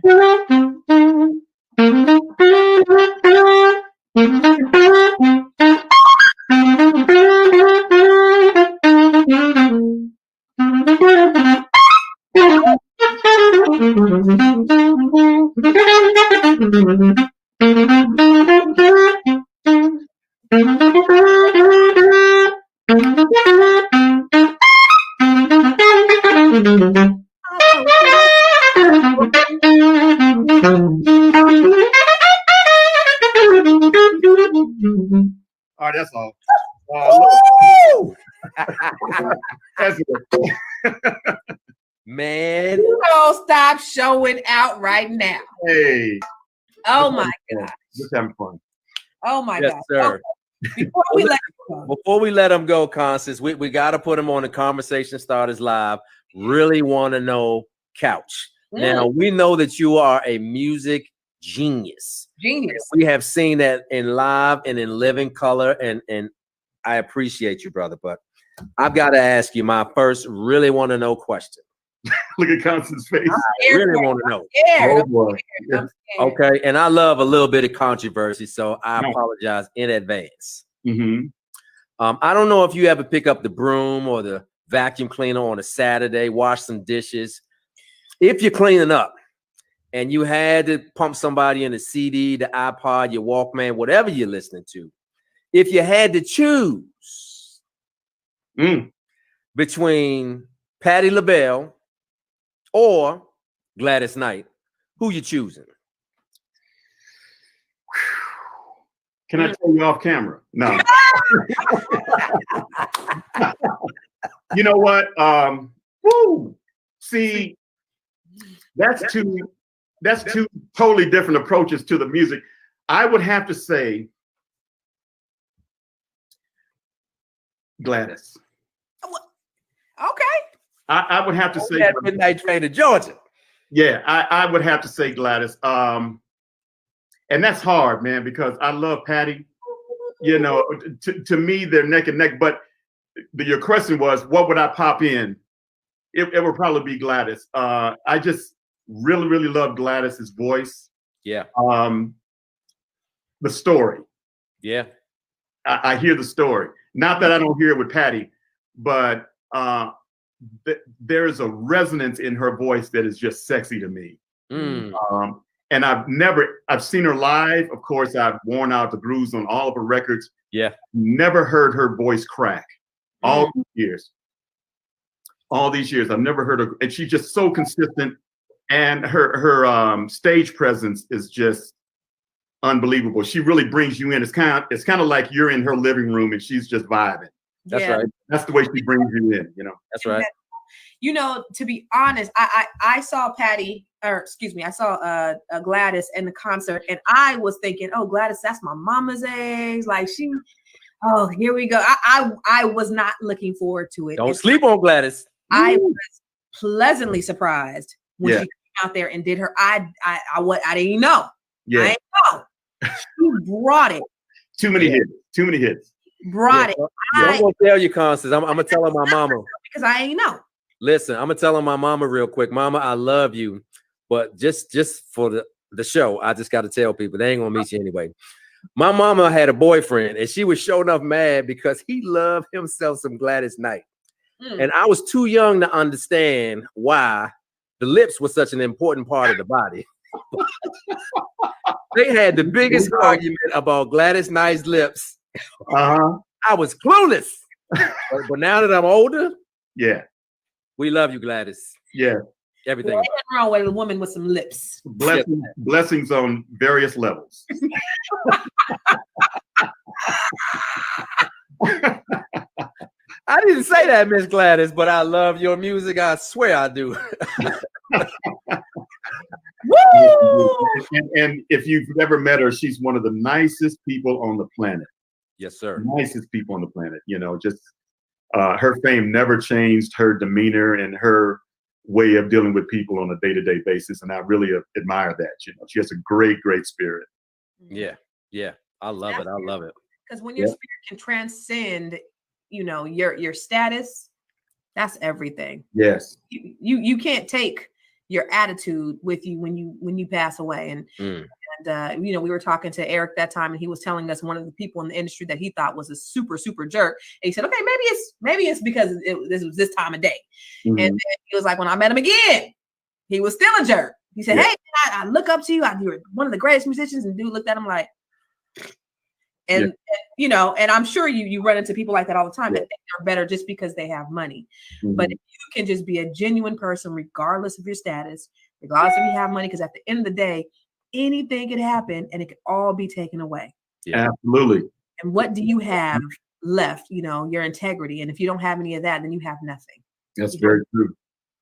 Man. You don't stop showing out right now. Hey. Oh my God. Just having fun. Oh my Yes, God. sir. Okay. Before we let him go, Constance, we got to put him on the Conversation Starters Live. Really want to know couch. Now, we know that you are a music genius. We have seen that in live and in living color, and I appreciate you, brother. But I've got to ask you my first really want to know question. Look at Constance's face. I really want to know. Oh boy. Okay, and I love a little bit of controversy, so I apologize in advance. I don't know if you ever pick up the broom or the vacuum cleaner on a Saturday, wash some dishes. If you're cleaning up and you had to pump somebody in the CD, the iPod, your Walkman, whatever you're listening to, if you had to choose between Patti LaBelle or Gladys Knight, who you choosing? Can I tell you off camera? No. You know what? See, that's two totally different approaches to the music. I would have to say Gladys. Okay. I would have to say Midnight Train to Georgia. Yeah, I would have to say Gladys. And that's hard, man, because I love Patti. You know, to me, they're neck and neck. But your question was, what would I pop in? It would probably be Gladys. I just really, really love Gladys's voice. Yeah. The story. Yeah. I hear the story. Not that I don't hear it with Patti, but there's a resonance in her voice that is just sexy to me. And I've seen her live. Of course, I've worn out the grooves on all of her records. Yeah. Never heard her voice crack. All these years, I've never heard her, and she's just so consistent. And her stage presence is just unbelievable. She really brings you in. It's kind of like you're in her living room and she's just vibing. That's right. That's the way she brings you in, you know. That's right. You know, to be honest, I saw Patti, or excuse me, I saw Gladys in the concert, and I was thinking, oh, Gladys, that's my mama's age. Like oh, here we go. I was not looking forward to it. Don't sleep on Gladys. I was pleasantly surprised when she came out there and did her. I didn't know. Yeah. I didn't know. She brought it. Too many hits. Brought it. I'm gonna tell you, Constance. I'm gonna tell her my mama because I ain't know. Listen, I'm gonna tell her my mama real quick. Mama, I love you, but just for the show, I just got to tell people they ain't gonna meet you anyway. My mama had a boyfriend, and she was sure enough mad because he loved himself some Gladys Knight, and I was too young to understand why the lips were such an important part of the body. They had the biggest argument about Gladys Knight's lips. I was clueless, but now that I'm older, we love you, Gladys. Yeah, everything. Nothing wrong with a woman with some lips. Blessings on various levels. I didn't say that, Miss Gladys, but I love your music. I swear I do. Woo! And if you've never met her, she's one of the nicest people on the planet. Yes, sir. Nicest people on the planet. You know, just her fame never changed, her demeanor and her way of dealing with people on a day-to-day basis. And I really admire that. You know, she has a great, great spirit. Yeah. I love it. I love it. Because when your spirit can transcend, you know, your status, that's everything. Yes. You can't take your attitude with you when you pass away. And you know, we were talking to Eric that time, and he was telling us one of the people in the industry that he thought was a super, super jerk. And he said, okay, maybe it's because this was this time of day. And then he was like, when I met him again, he was still a jerk. He said, hey, I look up to you. You're one of the greatest musicians. And dude looked at him like, and you know, and I'm sure you run into people like that all the time that think they're better just because they have money. But if you can just be a genuine person, regardless of your status, regardless if you have money, because at the end of the day, anything could happen and it could all be taken away. Yeah, absolutely. And what do you have left? You know, your integrity. And if you don't have any of that, then you have nothing. That's very true.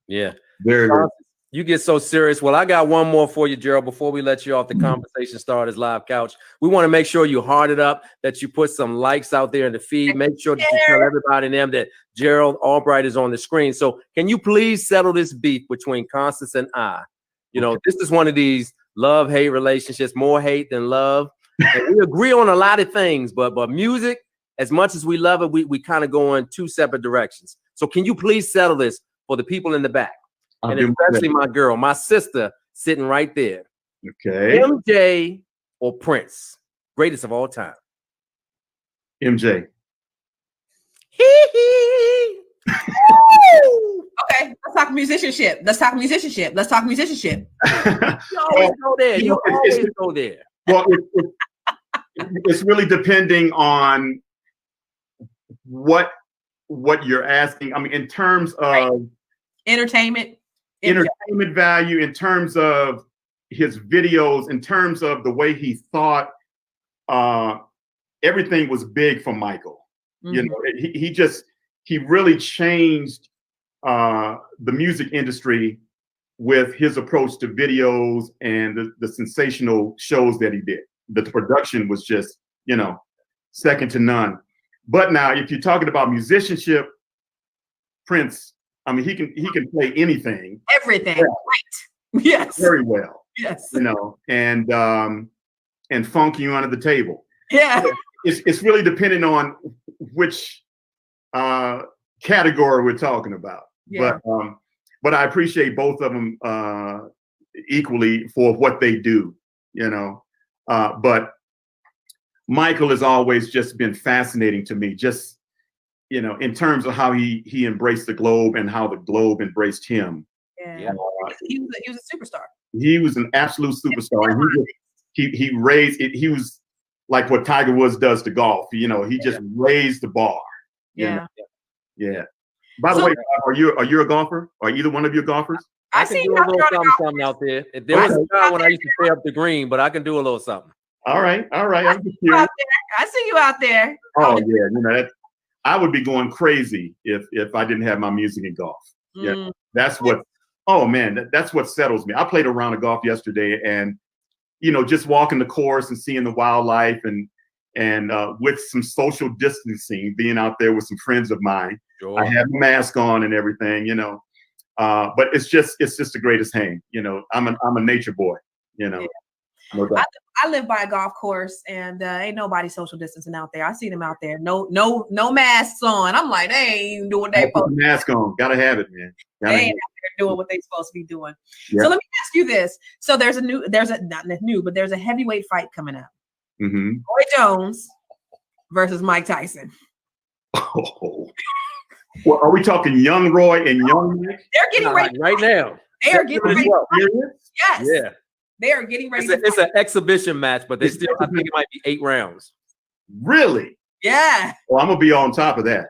Yeah. Very good. You get so serious. Well, I got one more for you, Gerald, before we let you off the Conversation Starters live couch. We want to make sure you heart it up, that you put some likes out there in the feed. Make sure that you tell everybody in them that Gerald Albright is on the screen. So can you please settle this beef between Constance and I? You know, this is one of these love-hate relationships, more hate than love. And we agree on a lot of things, but music, as much as we love it, we kind of go in two separate directions. So can you please settle this for the people in the back? And especially my girl, my sister sitting right there. Okay. MJ or Prince? Greatest of all time. MJ. Okay, let's talk musicianship. Let's talk musicianship. Let's talk musicianship. You always go there. You always go there. Well, it's really depending on what you're asking. I mean, in terms of entertainment value, in terms of his videos, in terms of the way he thought, everything was big for Michael. You know, he really changed the music industry with his approach to videos and the sensational shows that he did. The production was just, you know, second to none. But now, if you're talking about musicianship, Prince, I mean, he can play anything, everything, right? Yes, very well. Yes, you know, and funk you under the table. Yeah, so it's really depending on which category we're talking about. Yeah. But I appreciate both of them equally for what they do. You know, but Michael has always just been fascinating to me. Just, you know, in terms of how he embraced the globe and how the globe embraced him. Yeah. He was a superstar. He was an absolute superstar. And he raised it. He was like what Tiger Woods does to golf. You know, he just raised the bar. Yeah. Yeah. By the way, are you a golfer? Are either one of you golfers? I can do a little something out there. There was a time when I used to stay up the green, but I can do a little something. All right. I'm just curious. I see you out there. Oh yeah, you know, I would be going crazy if I didn't have my music in golf. Yeah, that's what. Oh man, that's what settles me. I played a round of golf yesterday, and you know, just walking the course and seeing the wildlife, and with some social distancing, being out there with some friends of mine. Sure. I have a mask on and everything, you know. But it's just the greatest hang. You know, I'm a nature boy. You know. Yeah. No doubt. I live by a golf course, and ain't nobody social distancing out there. I see them out there, no masks on. I'm like, they ain't even doing that. Put the mask on, gotta have it, man. They ain't out there doing what they supposed to be doing. Yeah. So let me ask you this: so there's a heavyweight fight coming up. Roy Jones versus Mike Tyson. Oh. Well, are we talking young Roy and young Mike? They're getting ready right now. They are getting ready. Yes. Yeah. They are getting ready. It's an exhibition match, but I think it might be 8 rounds. Really? Yeah. Well, I'm gonna be on top of that.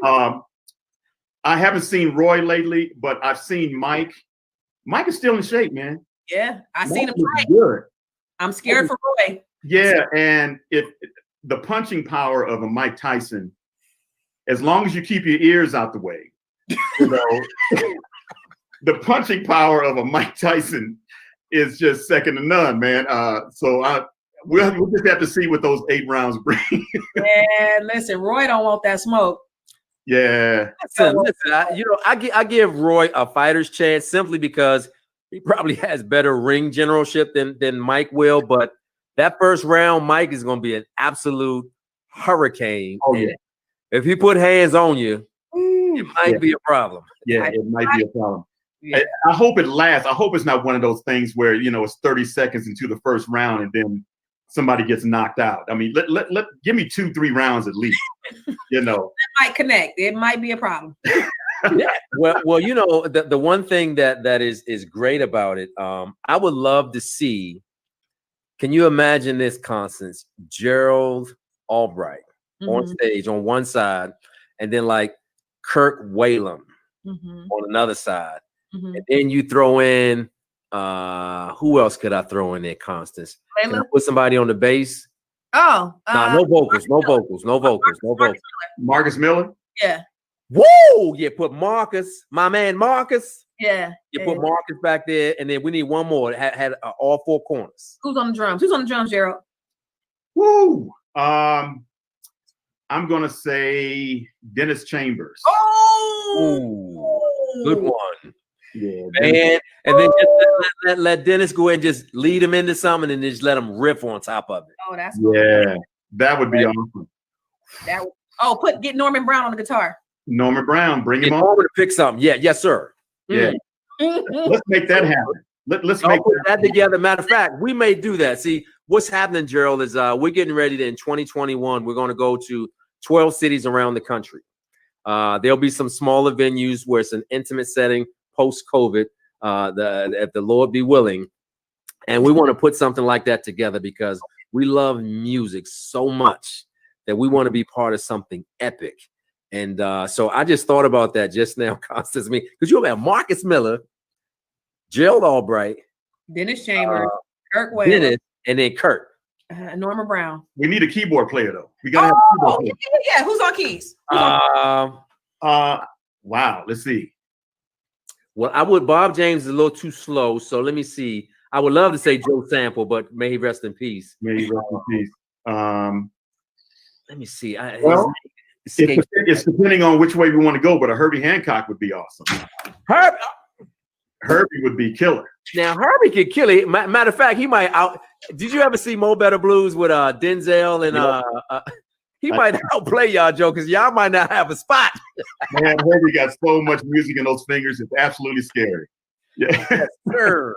I haven't seen Roy lately, but I've seen Mike. Mike is still in shape, man. Yeah, I seen him fight. Good. I'm scared for Roy. Yeah, and if the punching power of a Mike Tyson, as long as you keep your ears out the way, you know, the punching power of a Mike Tyson is just second to none, man. So we'll just have to see what those 8 rounds bring. Yeah, listen, Roy don't want that smoke. Yeah. Listen, I give Roy a fighter's chance simply because he probably has better ring generalship than Mike will. But that first round, Mike is going to be an absolute hurricane. Oh, yeah. If he put hands on you, it might be a problem. Yeah, it might be a problem. Yeah. I hope it lasts. I hope it's not one of those things where, you know, it's 30 seconds into the first round and then somebody gets knocked out. I mean, let give me 2-3 rounds at least. You know, it might connect. It might be a problem. Yeah. Well, you know, the one thing that is great about it, I would love to see. Can you imagine this, Constance? Gerald Albright on stage on one side, and then like Kirk Whalum on another side. And then you throw in who else could I throw in there, Constance? Can I put somebody on the bass? Oh, no vocals. Marcus Miller? Yeah. Whoa! Yeah, put Marcus, my man Marcus. Yeah. You put Marcus back there, and then we need one more. It had all four corners. Who's on the drums? Who's on the drums, Gerald? Woo! I'm gonna say Dennis Chambers. Oh, good one. Yeah, man. And then just let Dennis go and just lead him into something, and just let him riff on top of it. Oh, that's that would be awesome. Get Norman Brown on the guitar. Norman Brown, bring him on. Over to pick something. Yeah, yes, sir. Yeah. Let's make that happen. Let's make that together. Matter of fact, we may do that. See, what's happening, Gerald, is we're getting ready to, in 2021, we're going to go to 12 cities around the country. There'll be some smaller venues where it's an intimate setting post-COVID, if the Lord be willing. And we want to put something like that together because we love music so much that we want to be part of something epic. And so I just thought about that just now, Constance, because you'll have Marcus Miller, Gerald Albright, Dennis Chambers, Kirk Whalen, Dennis, and then Kurt. Norman Brown. We need a keyboard player though. We gotta have a keyboard player. Yeah. Who's on keys? Wow. Let's see. Well, Bob James is a little too slow, so let me see. I would love to say Joe Sample, but may he rest in peace. May he rest in peace. Let me see. It's depending on which way we want to go, but a Herbie Hancock would be awesome. Herbie would be killer. Now Herbie could kill it. Matter of fact, he might out. Did you ever see Mo Better Blues with Denzel and he might outplay y'all, Joe, because y'all might not have a spot. Man, Herbie got so much music in those fingers; it's absolutely scary. Yeah. Yes, sir.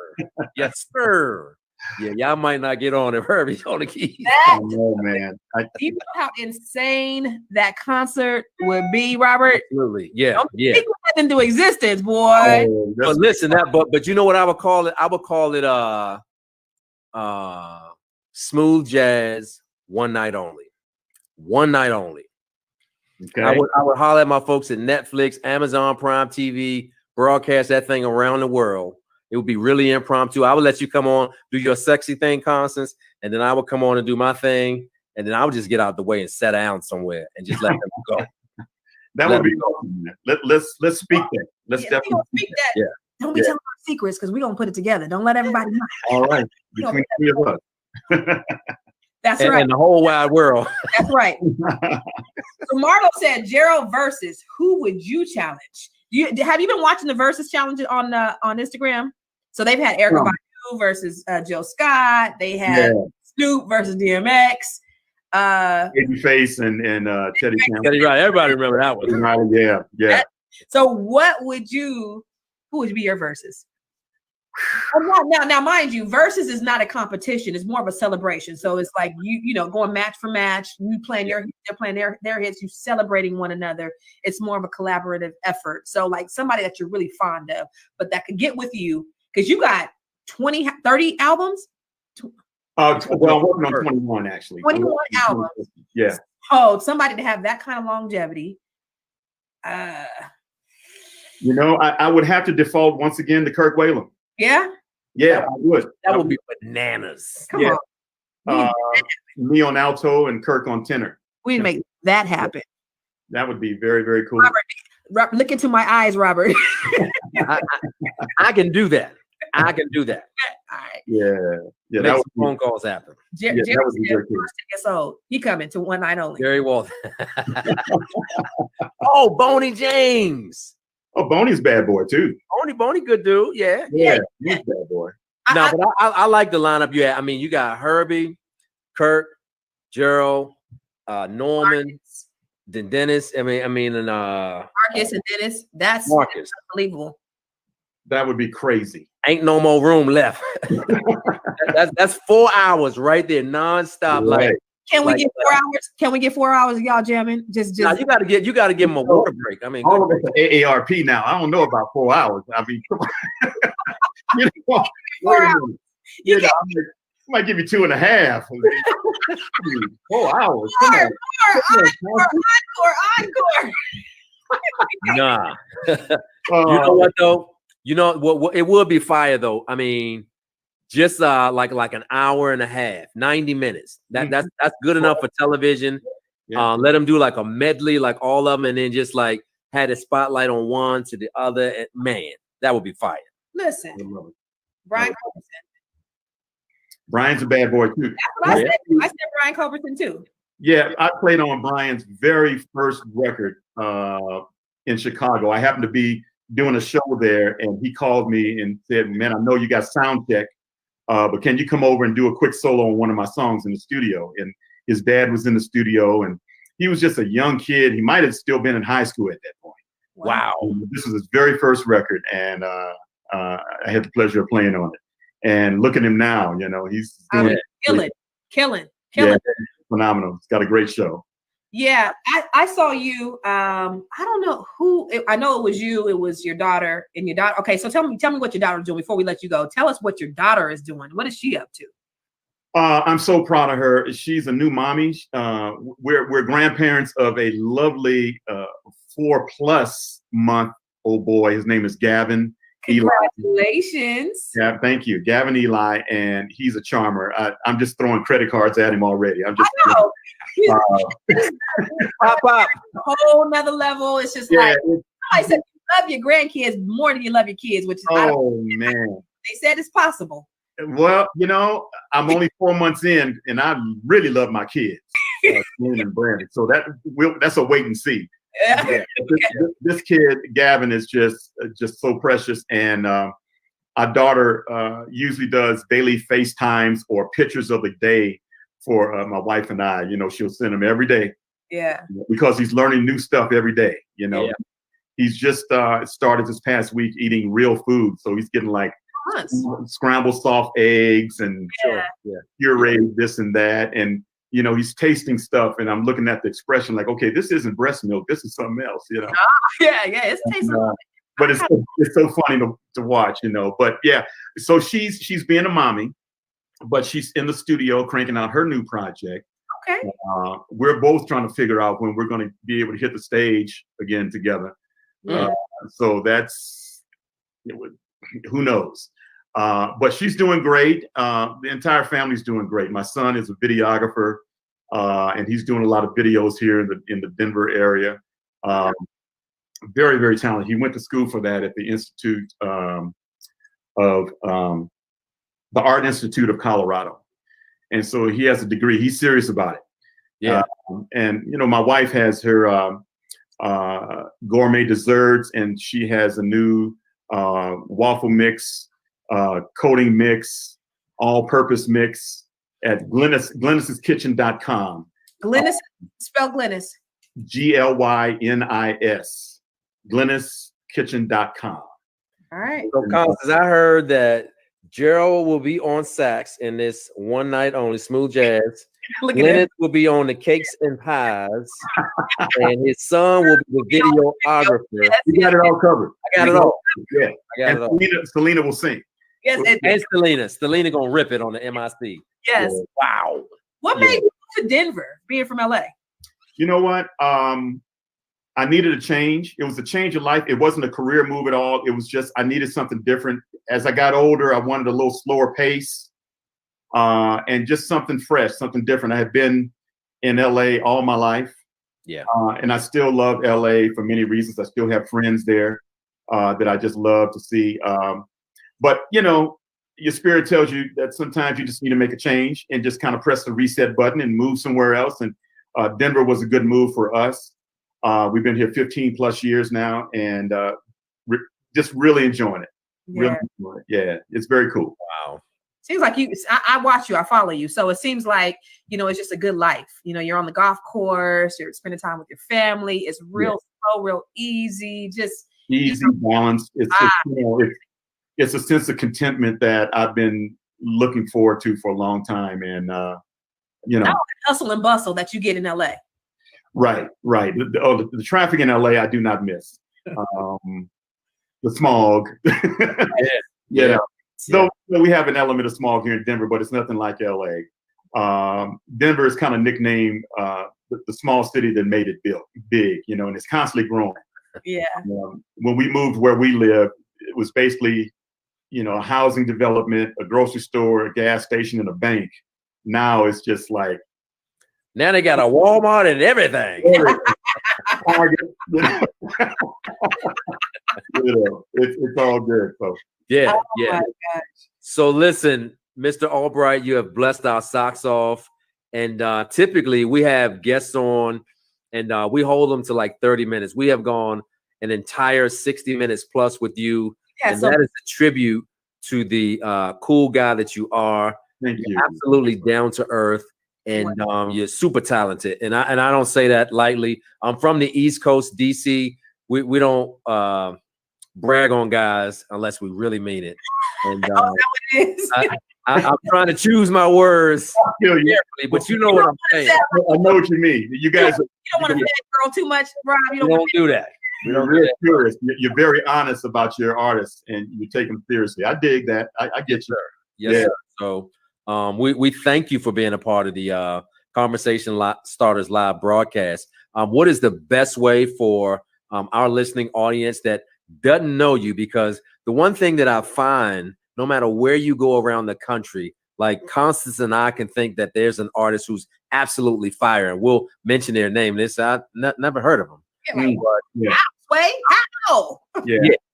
Yes, sir. Yeah, y'all might not get on if Herbie's on the keys. I know, man. You know how insane that concert would be, Robert? Absolutely. Yeah. Don't yeah. think that into existence, boy. Oh, but listen, but you know what I would call it? I would call it smooth jazz, one night only. One night only. Okay. I would holler at my folks at Netflix, Amazon Prime TV, broadcast that thing around the world. It would be really impromptu. I would let you come on, do your sexy thing, Constance, and then I would come on and do my thing, and then I would just get out the way and sit down somewhere and just let them go. That would be awesome. Let's speak that. Let's definitely speak that. Yeah. Don't be telling our secrets because we're gonna put it together. Don't let everybody know. All right. Between three of us. That's right. And the whole wide world. That's right. So Marlo said, Gerald versus, who would you challenge? Have you been watching the versus challenges on Instagram? So they've had Erykah Badu versus Jill Scott. They had Snoop versus DMX. Babyface and Teddy Campbell. Teddy Riley. Everybody remember that one. Yeah. So who would be your versus? Now, mind you, versus is not a competition. It's more of a celebration. So it's like you going match for match. You playing your hits, they're playing their hits. You celebrating one another. It's more of a collaborative effort. So like somebody that you're really fond of, but that could get with you because you got 20, 30 albums. Well, I'm working on 21 actually. 21 albums. Yeah. Oh, somebody to have that kind of longevity. I would have to default once again to Kirk Whalen. Yeah. Yeah, I would. That would be bananas. Come on. Me on alto and Kirk on tenor. We'd make that happen. That would be very, very cool. Robert, look into my eyes, Robert. I can do that. I can do that. All right. Yeah. Make some phone calls happen. Jerry years old. He coming to one night only. Very well. Oh, Boney James. Oh, Boney's bad boy too. Boney, good dude. Yeah. He's bad boy. No, but I like the lineup you had. I mean, you got Herbie, Kirk, Gerald, Norman, then Dennis. and Marcus and Dennis. That's unbelievable. That would be crazy. Ain't no more room left. that's 4 hours right there, nonstop. Right. Like, can we get 4 hours? Can we get 4 hours of y'all jamming? Just you gotta give them a water break. I mean, all of us are AARP now. I don't know about 4 hours. I mean, come on. 4 hours. I might give you 2.5. 4 hours. Encore. Nah. You know what though? You know what? It would be fire though. I mean, just like an hour and a half, 90 minutes. That's good enough for television. Let them do like a medley, like all of them, and then just like had a spotlight on one to the other. And man, that would be fire. Listen, Brian Culbertson. Brian's a bad boy too. That's what I said Brian Culbertson too. Yeah, I played on Brian's very first record in Chicago. I happened to be doing a show there, and he called me and said, "Man, I know you got sound check, but can you come over and do a quick solo on one of my songs in the studio?" And his dad was in the studio, and he was just a young kid. He might have still been in high school at that point. Wow. This was his very first record, and I had the pleasure of playing on it. And look at him now, you know, he's killing. Yeah, phenomenal. He's got a great show. Yeah, I saw you. I don't know who. I know it was you. It was your daughter and your daughter. Okay, so tell me what your daughter's doing before we let you go. Tell us what your daughter is doing. What is she up to? I'm so proud of her. She's a new mommy. We're grandparents of a lovely 4+ month old boy. His name is Gavin. Congratulations. Eli. Yeah, thank you. Gavin Eli, and he's a charmer. I'm just throwing credit cards at him already. I know. Pop up. A whole nother level. It's just like I said, you love your grandkids more than you love your kids, which is man. They said it's possible. Well, you know, I'm only 4 months in, and I really love my kids, and Brandon. So that's a wait and see. Yeah. This kid Gavin is just so precious, and our daughter usually does daily FaceTimes or pictures of the day for my wife and I. You know, she'll send them every day. Yeah, because he's learning new stuff every day. You know, he's just started this past week eating real food, so he's getting like scrambled soft eggs and pureed this and that, and you know, he's tasting stuff, and I'm looking at the expression like, okay, this isn't breast milk, this is something else, you know. It's tasting. But it's so funny to watch, you know. But yeah, so she's being a mommy, but she's in the studio cranking out her new project. Okay. We're both trying to figure out when we're going to be able to hit the stage again together. So that's, who knows. But she's doing great. The entire family's doing great. My son is a videographer, and he's doing a lot of videos here in the Denver area. Very, very talented. He went to school for that at the Institute of the Art Institute of Colorado, and so he has a degree. He's serious about it. Yeah. And you know, my wife has her gourmet desserts, and she has a new waffle mix. Coating mix, all-purpose mix at Glennis'sKitchen.com. Glennis, spell Glennis. GLYNIS. Glennis'sKitchen.com. All right. So, Constance, I heard that Gerald will be on sax in this one night only smooth jazz. Glennis will be on the cakes and pies, and his son will be the videographer. You got it all covered. I got it all. Yeah, I got it all. Selena will sing. Yes, and Selena gonna rip it on the MIC. Yes. Wow. What made you go to Denver, being from LA? You know what? I needed a change. It was a change of life. It wasn't a career move at all. It was just I needed something different. As I got older, I wanted a little slower pace, and just something fresh, something different. I had been in LA all my life. Yeah. And I still love LA for many reasons. I still have friends there that I just love to see. But, you know, your spirit tells you that sometimes you just need to make a change and just kind of press the reset button and move somewhere else. And Denver was a good move for us. We've been here 15+ years now, and just really enjoying it. Yeah. Really enjoying it. Yeah, it's very cool. Wow. Seems like I watch you, I follow you. So it seems like, you know, it's just a good life. You know, you're on the golf course, you're spending time with your family. It's real slow, real easy, just easy, balanced. It's just, you know, it's a sense of contentment that I've been looking forward to for a long time. And, you know, the hustle and bustle that you get in LA. Right. The traffic in LA, I do not miss. The smog. Yeah. So we have an element of smog here in Denver, but it's nothing like LA. Denver is kind of nicknamed the small city that made it big, you know, and it's constantly growing. Yeah. When we moved where we live, it was basically, you know, a housing development, a grocery store, a gas station, and a bank. Now it's just like. Now they got a Walmart and everything. It's all good. So yeah, Oh yeah. my gosh. So listen, Mr. Albright, you have blessed our socks off. And typically we have guests on and we hold them to like 30 minutes. We have gone an entire 60 minutes plus with you. Yeah, And so that is a tribute to the cool guy that you are. thank you. You're absolutely down to earth. And you're super talented. And I don't say that lightly. I'm from the East Coast, DC. We don't brag on guys unless we really mean it. And oh, that what it is. I'm trying to choose my words carefully, but you know what I'm saying. I know what you mean. You guys, You don't want to say girl too much, Rob. You We don't don't do that. We you're don't real do that. curious. You're very honest about your artists, and you take them seriously. I dig that. I get you. Yes, Yeah. sir. So we thank you for being a part of the Conversation Starters Live broadcast. What is the best way for our listening audience that doesn't know you? Because the one thing that I find, no matter where you go around the country, like Constance and I can think that there's an artist who's absolutely fire, and we'll mention their name. I never heard of them. like, Yeah. wait, how?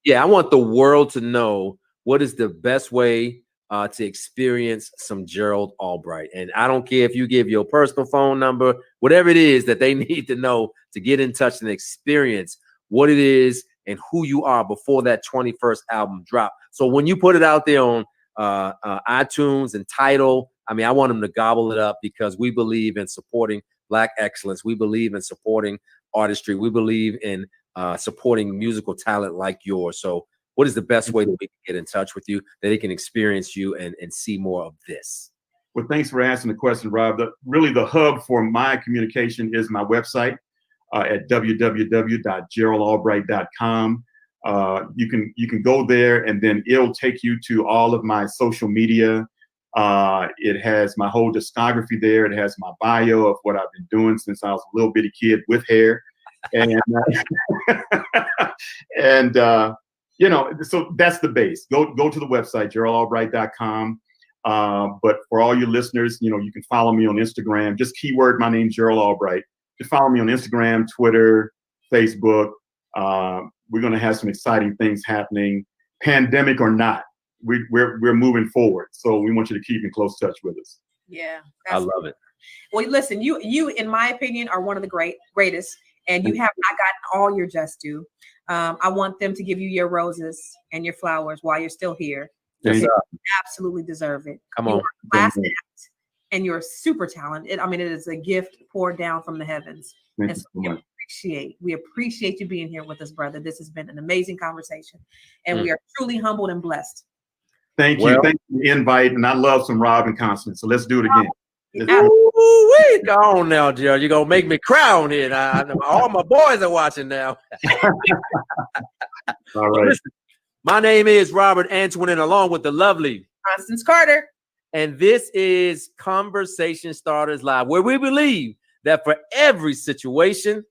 Yeah. I want the world to know what is the best way to experience some Gerald Albright. And I don't care if you give your personal phone number, whatever it is that they need to know to get in touch and experience what it is and who you are before that 21st album drop. So when you put it out there on iTunes and Tidal, I mean, I want them to gobble it up because we believe in supporting Black excellence. We believe in supporting artistry. We believe in supporting musical talent like yours. So what is the best way that we can get in touch with you, that they can experience you and see more of this? Well, thanks for asking the question, Rob. Really, the hub for my communication is my website at www.geraldalbright.com. You can go there, and then it'll take you to all of my social media. It has my whole discography there. It has my bio of what I've been doing since I was a little bitty kid with hair, and you know, so that's the base. Go to the website, geraldalbright.com. But for all your listeners, you know, you can follow me on Instagram. Just keyword my name, Gerald Albright. Just follow me on Instagram, Twitter, Facebook. We're going to have some exciting things happening, pandemic or not. We're moving forward. So we want you to keep in close touch with us. Yeah, I love it. Well, listen, you, in my opinion, are one of the greatest, and you have not gotten all your just due. I want them to give you your roses and your flowers while you're still here. You absolutely deserve it. Come you on. are class act, and you're super talented. I mean, it is a gift poured down from the heavens. And so we appreciate you being here with us, brother. This has been an amazing conversation, and we are truly humbled and blessed. Thank you. Thank you for the invite, and I love some Rob and Constance. So let's do it again. Ooh, go on now, Gerald. You're gonna make me cry on here. All my boys are watching now. All right. Listen, my name is Robert Antoine, along with the lovely Constance Carter. And this is Conversation Starters Live, where we believe that for every situation,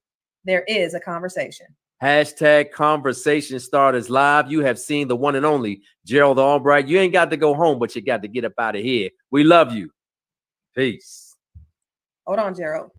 there is a conversation. Hashtag Conversation Starters Live. You have seen the one and only Gerald Albright. You ain't got to go home, but you got to get up out of here. We love you. Peace. Hold on, Gerald.